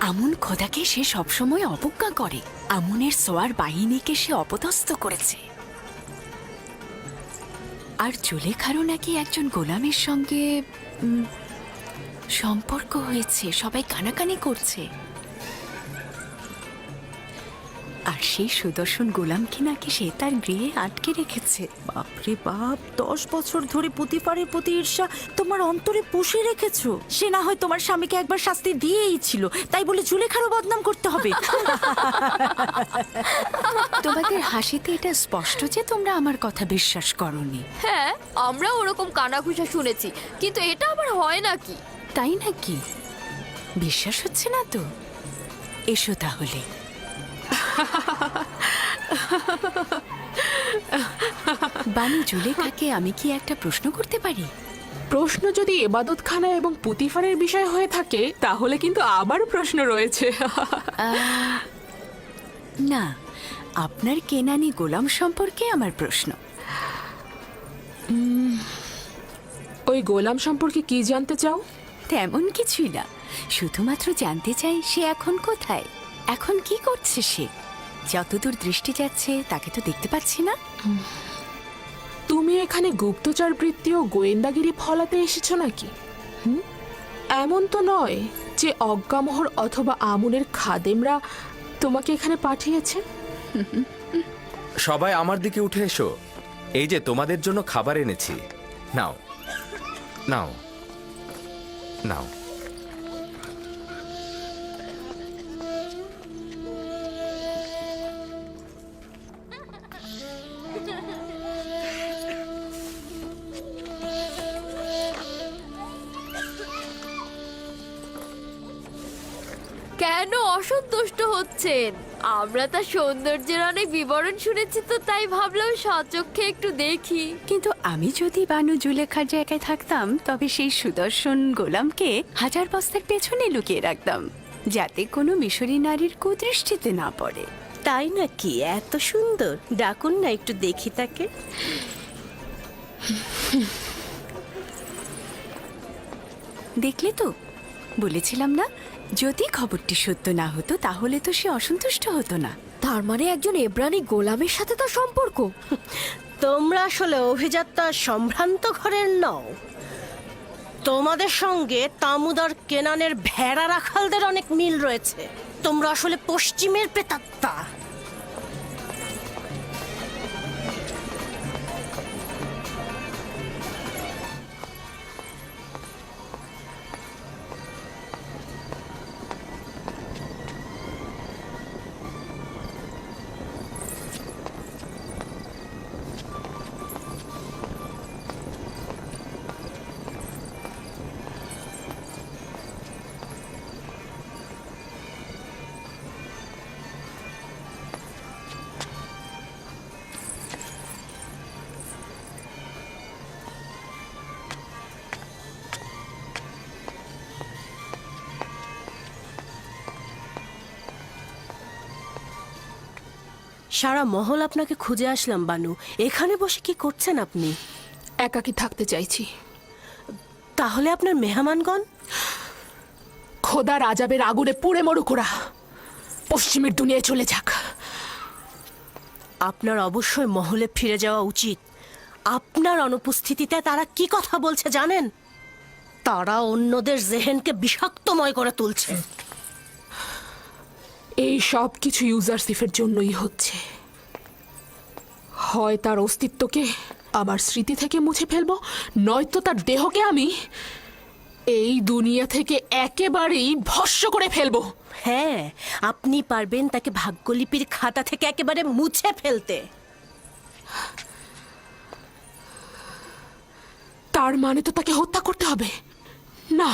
আমুন খোদাকে সে সবসময় অবজ্ঞা করে। আমুনের সোয়ার বাহিনীকে সে অপদস্থ করেছে। আর জুলেখারও নাকি একজন গোলামের সঙ্গে সম্পর্ক হয়েছে। সবাই কানাকানি করছে। আর সেই সুদর্শন গোলামকে নাকি সে তার গৃহে আটকে রেখেছে। বাপরে বাপ, 10 বছর ধরে পুতিফারের প্রতি ঈর্ষা তোমার অন্তরে পুষে রেখেছো। সে না হয় তোমার স্বামীকে একবার শাস্তি দিয়েই ছিল, তাই বলে জুলেখারও বদনাম করতে হবে? তোমাদের হাসিতে এটা স্পষ্ট যে তোমরা আমার কথা বিশ্বাস করনি। হ্যাঁ, আমরা ওরকম কানাঘুষা শুনেছি, কিন্তু এটা আবার হয় নাকি? তাই নাকি? বিশ্বাস হচ্ছে না তো? এসো তাহলে। বানু জুলেখাকে আমি কি একটা প্রশ্ন করতে পারি? প্রশ্ন যদি এবাদতখানা এবং পুতিফারের বিষয় হয়ে থাকে তাহলে কিন্তু আবার প্রশ্ন রয়েছে। না, আপনার কেনানি গোলাম সম্পর্কে আমার প্রশ্ন। ওই গোলাম সম্পর্কে কি জানতে চাও? তেমন কিছুই না, শুধুমাত্র জানতে চাই সে এখন কোথায়, এখন কি করছে সে। যতদূর দৃষ্টি যাচ্ছে তাকে তো দেখতে পাচ্ছি না। তুমি এখানে গুপ্তচর বৃত্তি ও গোয়েন্দাগিরি ফলাতে এসেছো নাকি? এমন তো নয় যে অজ্ঞামোহর অথবা আমুনের খাদেমরা তোমাকে এখানে পাঠিয়েছে। সবাই আমার দিকে উঠে এসো। এই যে তোমাদের জন্য খাবার এনেছি, নাও নাও নাও। কেন অসন্তুষ্ট হচ্ছেন? আমরা তার সৌন্দর্যের অনেক বিবরণ শুনেছি, তো তাই ভাবলাম সচক্ষে একটু দেখি। কিন্তু আমি যদি বানু জুলেখার জায়গায় থাকতাম তবে সেই সুদর্শন গোলামকে 1000 বস্তার পেছনে লুকিয়ে রাখতাম, যাতে কোনো মিশরী নারীর কুদৃষ্টিতে না পড়ে। তাই নাকি? এত সুন্দর, ডাকুন না একটু দেখি তাকে। দেখলে তো, বলেছিলাম না, যদি খবরটি সত্য না হতো তাহলে তো সে অসন্তুষ্ট হতো না। তার মানে একজন এব্রানি গোলামের সাথে তার সম্পর্ক? তোমরা আসলে অভিজাত্য সম্ভ্রান্ত ঘরের নও। তোমাদের সঙ্গে তামুদার কেনানের ভেড়া রাখালদের অনেক মিল রয়েছে। তোমরা আসলে পশ্চিমের প্রেতাত্মা। সারা মহল আপনাকে খুঁজে আসলাম বানু। এখানে বসে কি করছেন আপনি? একাকী থাকতে চাইছি। তাহলে আপনার মেহমানগণ? খোদা রাজাবের আগুনে পুড়ে মরুক ওরা, পশ্চিমের দুনিয়ায় চলে যাক। আপনার অবশ্যই মহলে ফিরে যাওয়া উচিত। আপনার অনুপস্থিতিতে তারা কি কথা বলছে জানেন? তারা অন্যদের জেহেনকে বিষাক্তময় করে তুলছে। এই সব কিছু ইউজারসিফের জন্যই হচ্ছে। হয় তার অস্তিত্বকে আমার স্মৃতি থেকে মুছে ফেলবো, নয়তো তার দেহকে আমি এই দুনিয়া থেকে একেবারেই ভস্ম করে ফেলবো। হ্যাঁ, আপনি পারবেন তাকে ভাগ্যলিপির খাতা থেকে একেবারে মুছে ফেলতে। তার মানে তো তাকে হত্যা করতে হবে? না,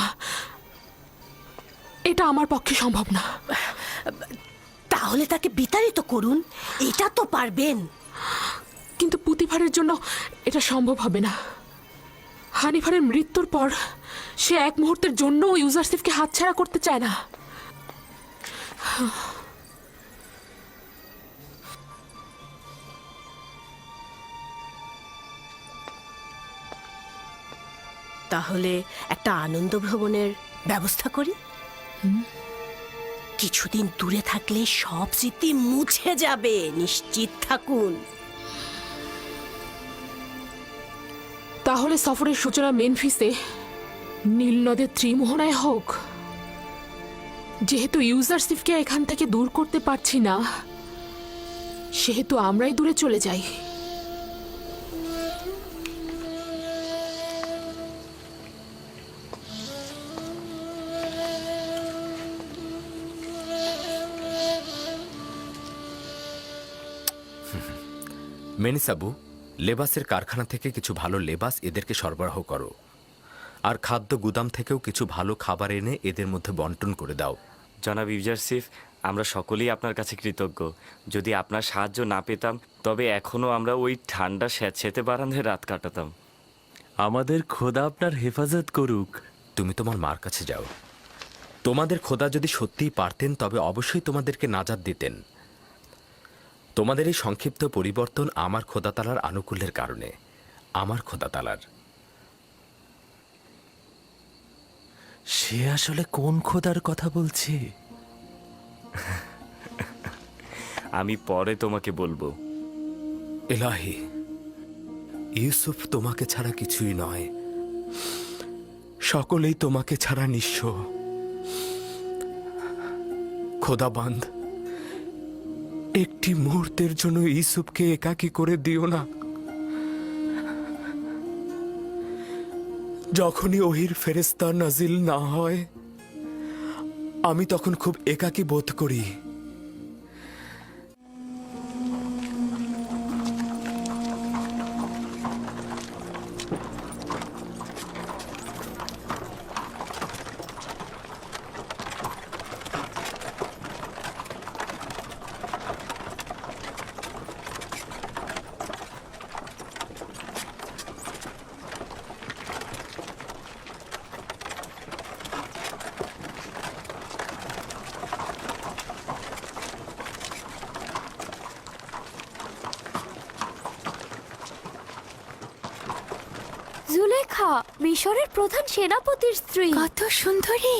এটা আমার পক্ষে সম্ভব না। তাহলে তাকে বিতাড়িত করুন, এটা তো পারবেন। কিন্তু পুতিফারের জন্য এটা সম্ভব হবে না। হানিফারের মৃত্যুর পর সে এক মুহূর্তের জন্য ইউজারসিফকে হাতছাড়া করতে চায় না। তাহলে একটা আনন্দ ভ্রমণের ব্যবস্থা করি। কিছুদিন দূরে থাকলে সব স্মৃতি মুছে যাবে, নিশ্চিত থাকুন। তাহলে সফরের সূচনা মেনফিসে নীল নদের ত্রিমোহনায় হোক। যেহেতু ইউজারসিফকে এখান থেকে দূর করতে পারছি না, সেহেতু আমরাই দূরে চলে যাই। মেনিসাবু, লেবাসের কারখানা থেকে কিছু ভালো লেবাস এদেরকে সরবরাহ করো, আর খাদ্য গুদাম থেকেও কিছু ভালো খাবার এনে এদের মধ্যে বন্টন করে দাও। জনাব ইউজারসিফ, আমরা সকলেই আপনার কাছে কৃতজ্ঞ। যদি আপনার সাহায্য না পেতাম তবে এখনও আমরা ওই ঠান্ডা স্যাঁতস্যাঁতে বারান্দায় রাত কাটাতাম। আমাদের খোদা আপনার হেফাজত করুক। তুমি তোমার মার কাছে যাও। তোমাদের খোদা যদি সত্যিই পারতেন তবে অবশ্যই তোমাদেরকে নাজাত দিতেন। তোমাদের এই সংক্ষিপ্ত পরিবর্তন আমার খোদাতালার আনুকূল্যের কারণে, আমার খোদাতালার। সে আসলে কোন খোদার কথা বলছে? আমি পরে তোমাকে বলবো। এলাহি, ইউসুফ তোমাকে ছাড়া কিছুই নয়, সকলেই তোমাকে ছাড়া নিঃস্ব। খোদাবান্দ, একটি মুহূর্তের জন্য ইউসুফকে একাকী করে দিও না। যখনই ওহির ফেরেশতা নাজিল না হয় আমি তখন খুব একাকী বোধ করি। জুলেখা, মিশরের প্রধান সেনাপতির স্ত্রী। কত সুন্দরী!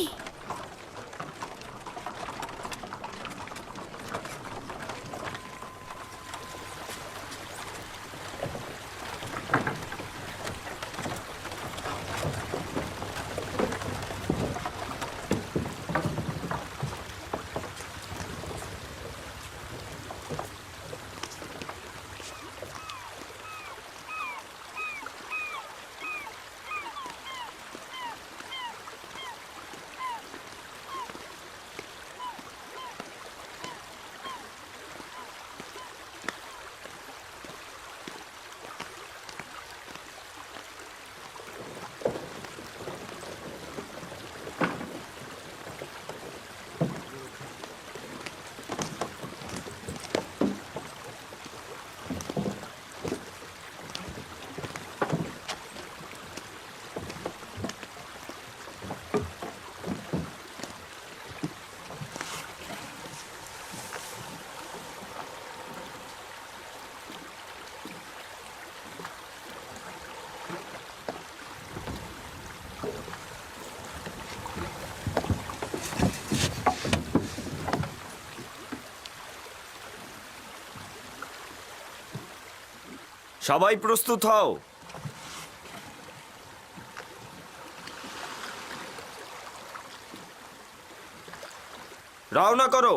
সবাই প্রস্তুত হও। রওনা করো।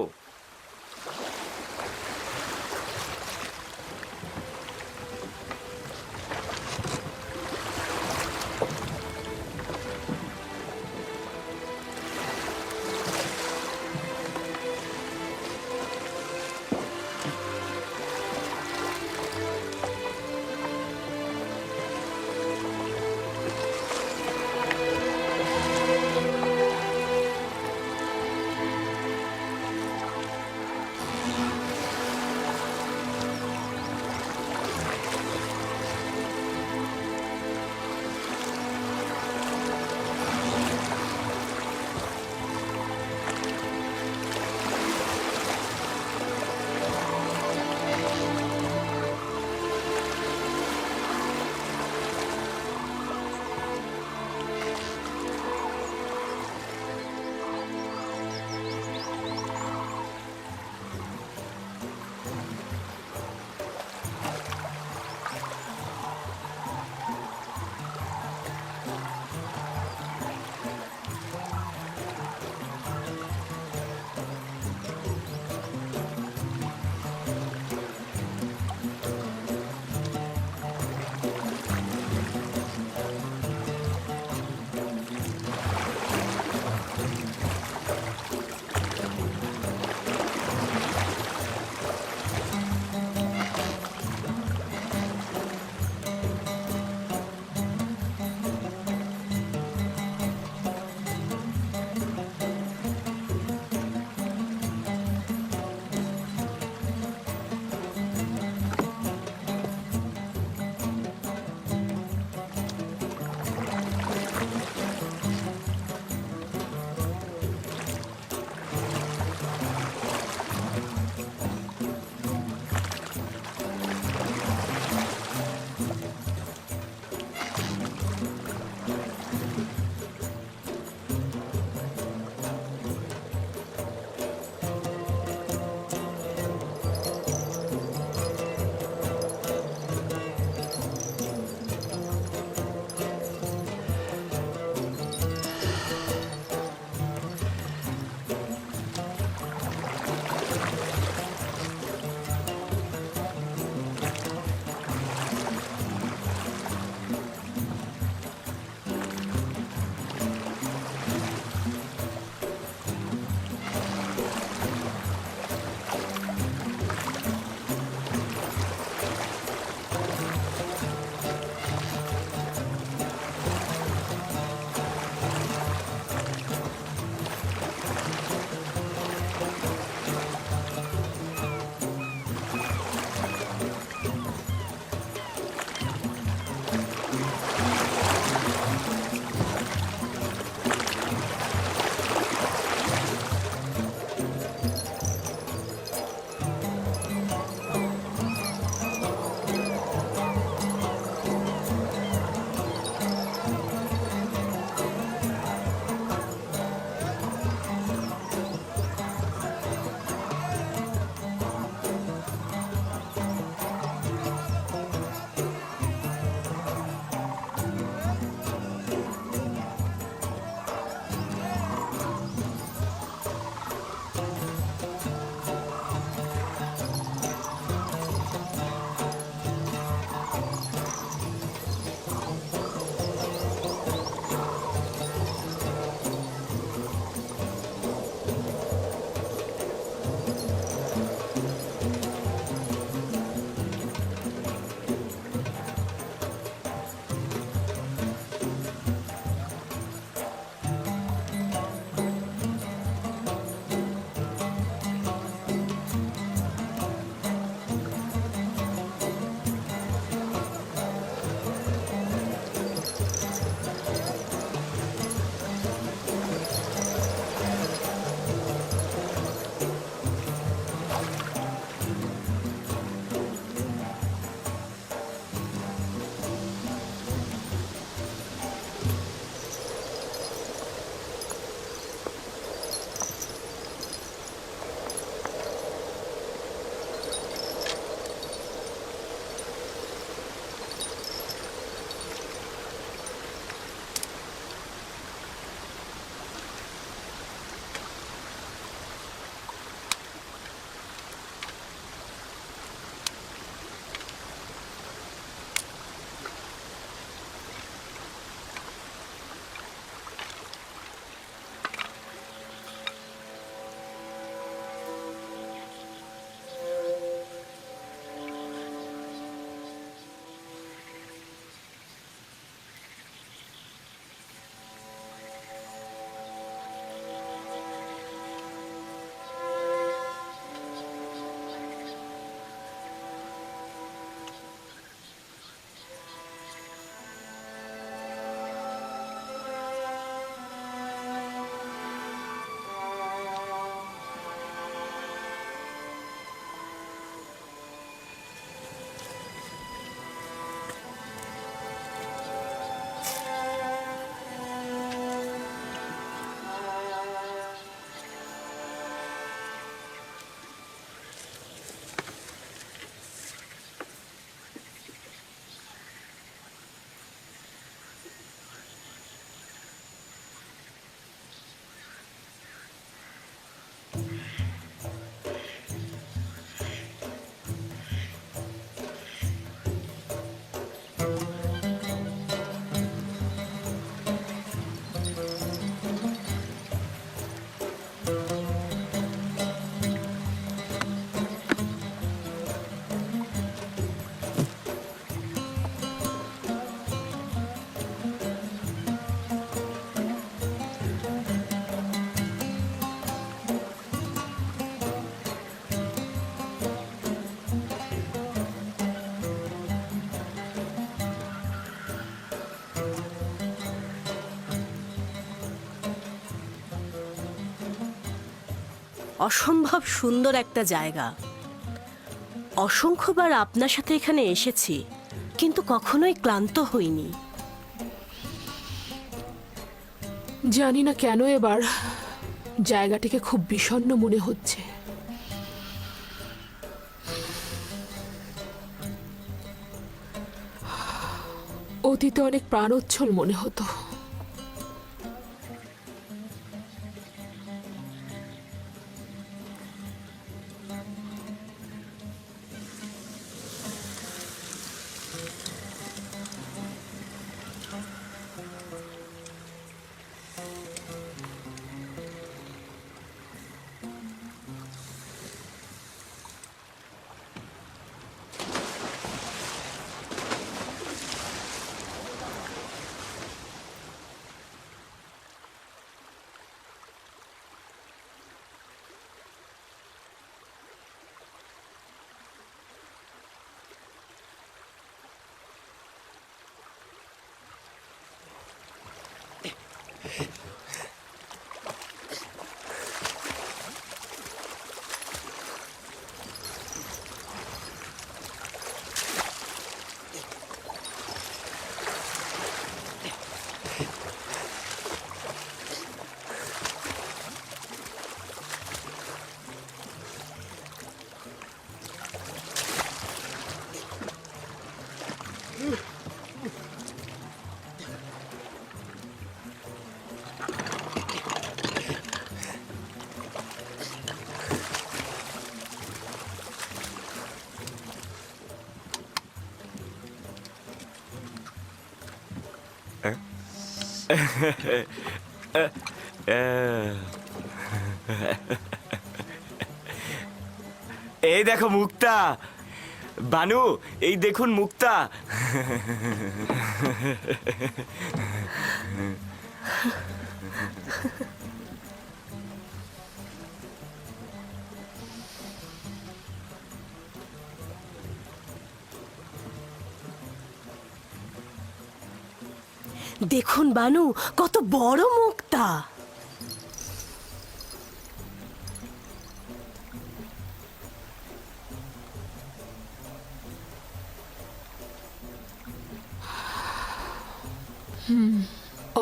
অসম্ভব সুন্দর একটা জায়গা। অসংখ্যবার আপনার সাথে এখানে এসেছি, কিন্তু কখনোই ক্লান্ত হইনি। জানি না কেন এবার জায়গাটিকে খুব বিষণ্ণ মনে হচ্ছে। অতীতে অনেক প্রাণোচ্ছল মনে হতো। এই দেখো মুক্তা। বানু, এই দেখুন মুক্তা। দেখুন বানু, কত বড় মুক্তা।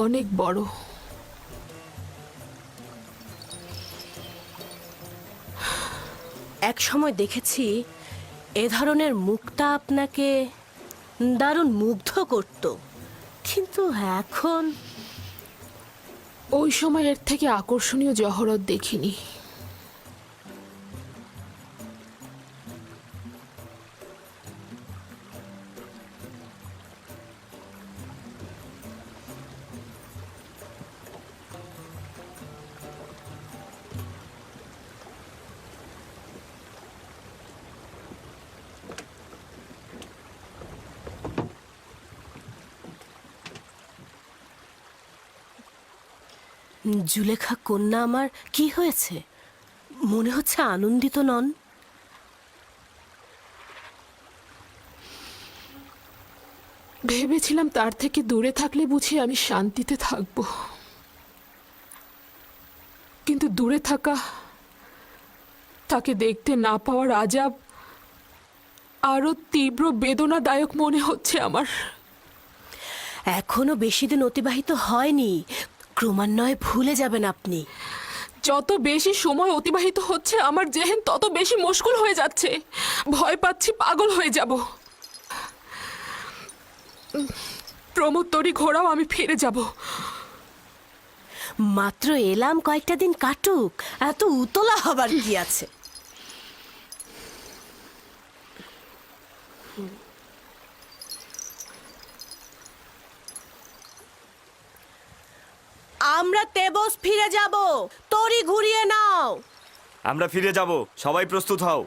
অনেক বড়। এক সময় দেখেছি এ ধরনের মুক্তা আপনাকে দারুণ মুগ্ধ করত, কিন্তু এখন ওই সময় এর থেকে আকর্ষণীয় জহরত দেখিনি। জুলেখা কন্যা আমার কি হয়েছে? মনে হচ্ছে আনন্দিত নন। ভেবেছিলাম তার থেকে দূরে থাকলে বুঝি আমি শান্তিতে থাকব, কিন্তু দূরে থাকা, তাকে দেখতে না পাওয়ার আজাব আরো তীব্র বেদনাদায়ক মনে হচ্ছে আমার। এখনো বেশি দিন অতিবাহিত হয়নি, ক্রমান্বয়ে ভুলে যাবেন আপনি। যত বেশি সময় অতিবাহিত হচ্ছে আমার জেহেন তত বেশি মুশকুল হয়ে যাচ্ছে। ভয় পাচ্ছি পাগল হয়ে যাব। প্রমোত্তরী ঘোড়াও আমি ফিরে যাব। মাত্র এলাম, কয়েকটা দিন কাটুক, এত উতলা হবার কি আছে? আমরা তেবস ফিরে যাব, তরি ঘুরিয়ে নাও। আমরা ফিরে যাব, সবাই প্রস্তুত হও।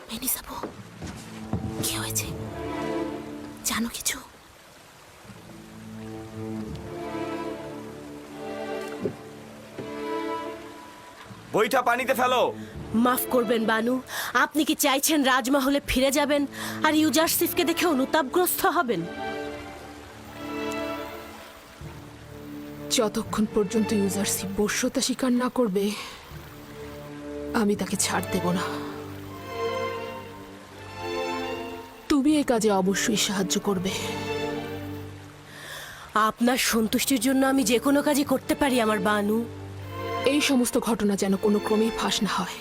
মেনিসাবু, কি হয়েছে? জানো কিছু? বইটা পানিতে ফেলো। মাফ করবেন বানু, আপনি কি চাইছেন রাজমহলে ফিরে যাবেন আর ইউজারসিফকে দেখে অনুতাপগ্রস্ত হবেন? যতক্ষণ পর্যন্ত ইউজারসিফ বশ্যতা স্বীকার না করবে আমি তাকে ছাড় দেব না। তুমি এই কাজে অবশ্যই সাহায্য করবে। আপনার সন্তুষ্টির জন্য আমি যে কোনো কাজই করতে পারি আমার বানু। এই সমস্ত ঘটনা যেন কোনো ক্রমেই ফাঁস না হয়।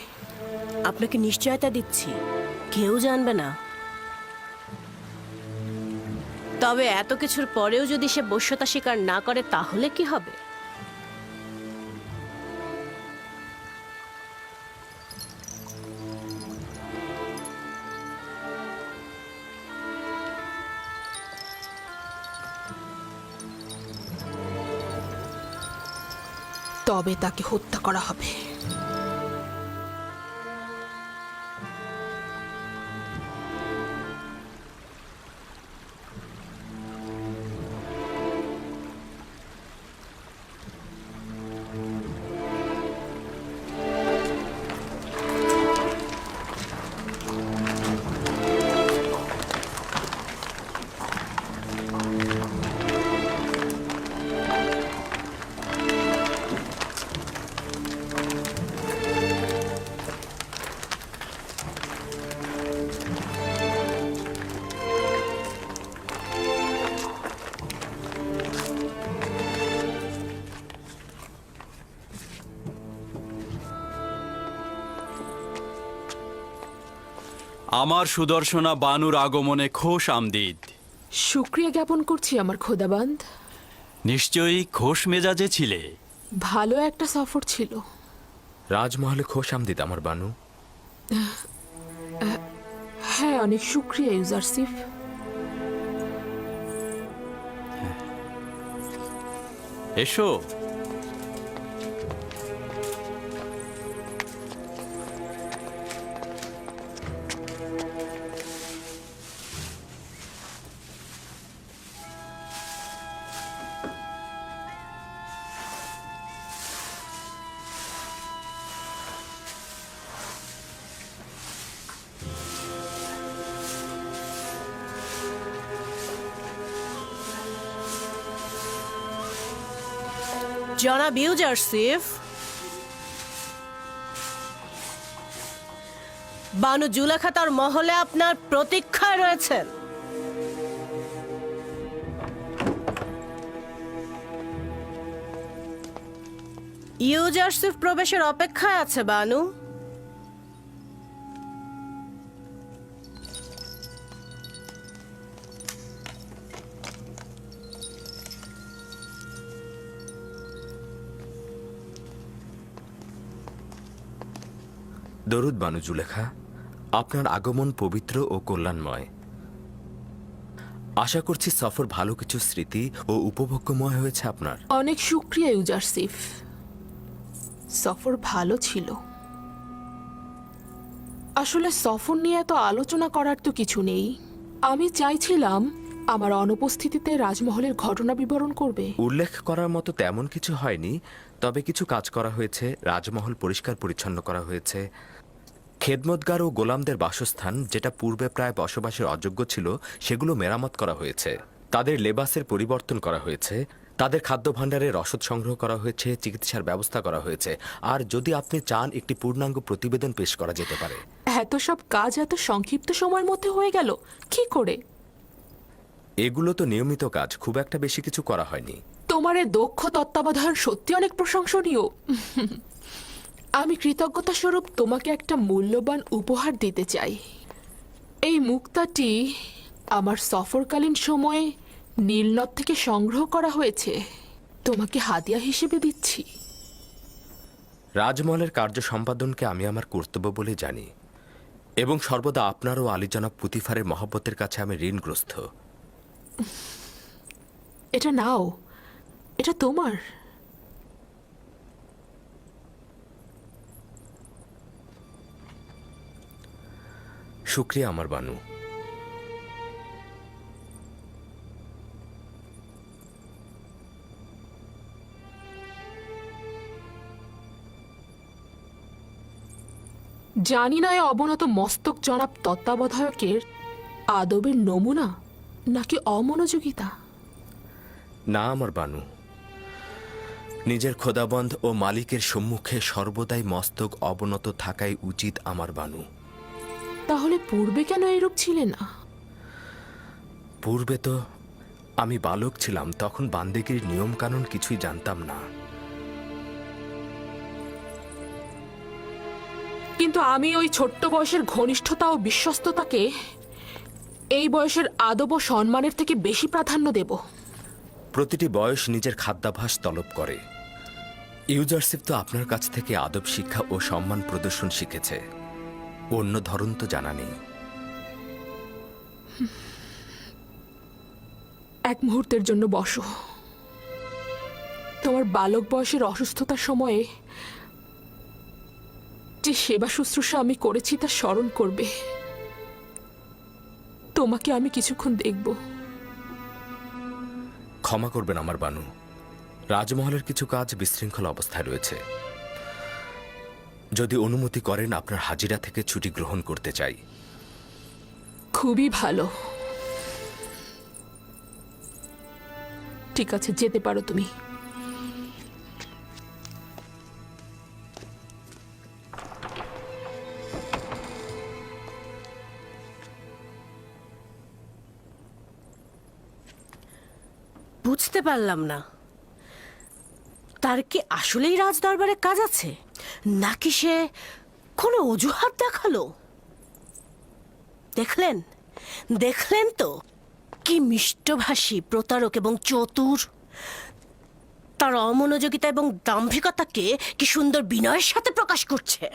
আপনাকে নিশ্চয়তা দিচ্ছি, কেউ জানবে না। তবে এত কিছুর পরেও যদি সে বশ্যতা স্বীকার না করে তাহলে কি হবে? তবে তাকে হত্যা করা হবে। আমার সুদর্শনা বানুর আগমনে খোশ আমদিদ। শুক্রিয়া জ্ঞাপন করছি আমার খোদাবান্দ। নিশ্চয়ই খোশ মেজাজে ছিলে। ভালো একটা সফর ছিল। রাজমহলে খোশ আমদিদ আমার বানু। হ্যাঁ, অনেক শুক্রিয়া ইউজারসিফ। এসো। জনাব ইউজারসিফ, বানু জুলেখা তার মহলে আপনার প্রতীক্ষায় রয়েছেন। ইউজারসিফ প্রবেশের অপেক্ষায় আছে বানু। দরুদ বানু জুলেখা, আপনার আগমন পবিত্র ও কল্যাণময়। আশা করছি সফর ভালো কিছু স্মৃতি ও উপভোগ্যময় হয়েছে আপনার। অনেক শুক্রিয়া ইউজারসিফ, সফর ভালো ছিল। আসলে সফর নিয়ে এত আলোচনা করার তো কিছু নেই। আমি চাইছিলাম আমার অনুপস্থিতিতে রাজমহলের ঘটনা বিবরণ করবে। উল্লেখ করার মতো তেমন কিছু হয়নি, তবে কিছু কাজ করা হয়েছে। রাজমহল পরিষ্কার পরিচ্ছন্ন করা হয়েছে। খেদমতগার ও গোলামদের বাসস্থান, যেটা পূর্বে প্রায় বসবাসের অযোগ্য ছিল, সেগুলো মেরামত করা হয়েছে। তাদের লেবাসের পরিবর্তন করা হয়েছে। তাদের খাদ্য ভাণ্ডারে রসদ সংগ্রহ করা হয়েছে। চিকিৎসার ব্যবস্থা করা হয়েছে। আর যদি আপনি চান, একটি পূর্ণাঙ্গ প্রতিবেদন পেশ করা যেতে পারে। এত সব কাজ এত সংক্ষিপ্ত সময়ের মধ্যে হয়ে গেল কি করে? এগুলো তো নিয়মিত কাজ, খুব একটা বেশি কিছু করা হয়নি। তোমার এই দক্ষ তত্ত্বাবধান সত্যি অনেক প্রশংসনীয়। আমি কৃতজ্ঞতা স্বরূপ তোমাকে একটা মূল্যবান উপহার দিতে চাই। এই মুক্তাটি আমার সফরকালীন সময়ে নীলনদ থেকে সংগ্রহ করা হয়েছে। তোমাকে হাদিয়া হিসেবে দিচ্ছি। রাজমহলের কার্য সম্পাদনকে আমি আমার কর্তব্য বলে জানি, এবং সর্বদা আপনার ও আলী জনাব পুতিফারের মহব্বতের কাছে আমি ঋণগ্রস্ত। এটা নাও, এটা তোমার। শুক্রিয়া আমার বানু। জানি না, অবনত মস্তক জনাব তত্ত্বাবধায়কের আদবের নমুনা নাকি অমনোযোগিতা। না আমার বানু, নিজের খোদাবন্ধ ও মালিকের সম্মুখে সর্বদাই মস্তক অবনত থাকাই উচিত আমার বানু। তাহলে পূর্বে কেন এরূপ ছিলে না? পূর্বে তো আমি বালক ছিলাম, তখন বান্দেগির নিয়ম কানুন কিছুই জানতাম না। কিন্তু আমি ওই ছোট্ট বয়সের ঘনিষ্ঠতা ও বিশ্বস্ততাকে এই বয়সের আদব ও সম্মানের থেকে বেশি প্রাধান্য দেব। প্রতিটি বয়স নিজের খাদ্যাভ্যাস তলব করে। ইউজারশিপ তো আপনার কাছ থেকে আদব শিক্ষা ও সম্মান প্রদর্শন শিখেছে, অন্য ধরন তো জানা নেই। এক মুহূর্তের জন্য বসো। তোমার বালক বয়সের অসুস্থতার সময়ে যে সেবা শুশ্রূষা আমি করেছি তা স্মরণ করবে। তোমাকে আমি কিছুক্ষণ দেখব। ক্ষমা করবেন আমার বানু, রাজমহলের কিছু কাজ বিশৃঙ্খল অবস্থায় রয়েছে। যদি অনুমতি করেন আপনার হাজিরা থেকে ছুটি গ্রহণ করতে চাই। খুবই ভালো। ঠিক আছে, যেতে পারো তুমি। বুঝতে পারলাম না, তার কি আসলেই রাজদরবারে কাজ আছে, নাকি সে কোনো অজুহাত দেখালো? দেখলেন দেখলেন তো কি মিষ্টভাষী, প্রতারক এবং চতুর। তার অমনোযোগিতা এবং দাম্ভিকতাকে কি সুন্দর বিনয়ের সাথে প্রকাশ করছে।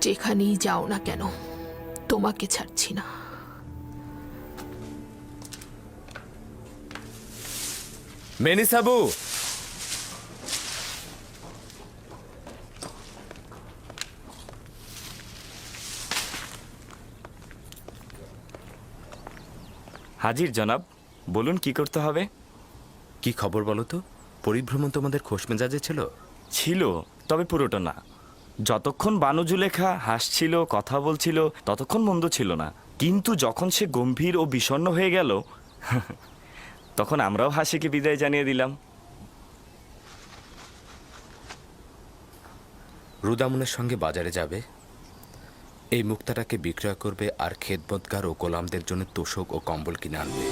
যেখানেই যাও না কেন, তোমাকে ছাড়ছি না। মেনিসাবু, হাজির জনাব, বলুন কি করতে হবে? কি খবর বলো তো? পরিভ্রমণ তোমাদের খোশমেজাজে ছিল? ছিল, তবে পুরোটা না। যতক্ষণ বানু জুলেখা হাসছিল, কথা বলছিল, ততক্ষণ মন্দ ছিল না। কিন্তু যখন সে গম্ভীর ও বিষণ্ণ হয়ে গেল, তখন আমরাও হাসিকে বিদায় জানিয়ে দিলাম। রুদামনের সঙ্গে বাজারে যাবে, এই মুক্তাটাকে বিক্রয় করবে আর খেদমতগার ও গোলামদের জন্য তোষক ও কম্বল কিনে আনবে।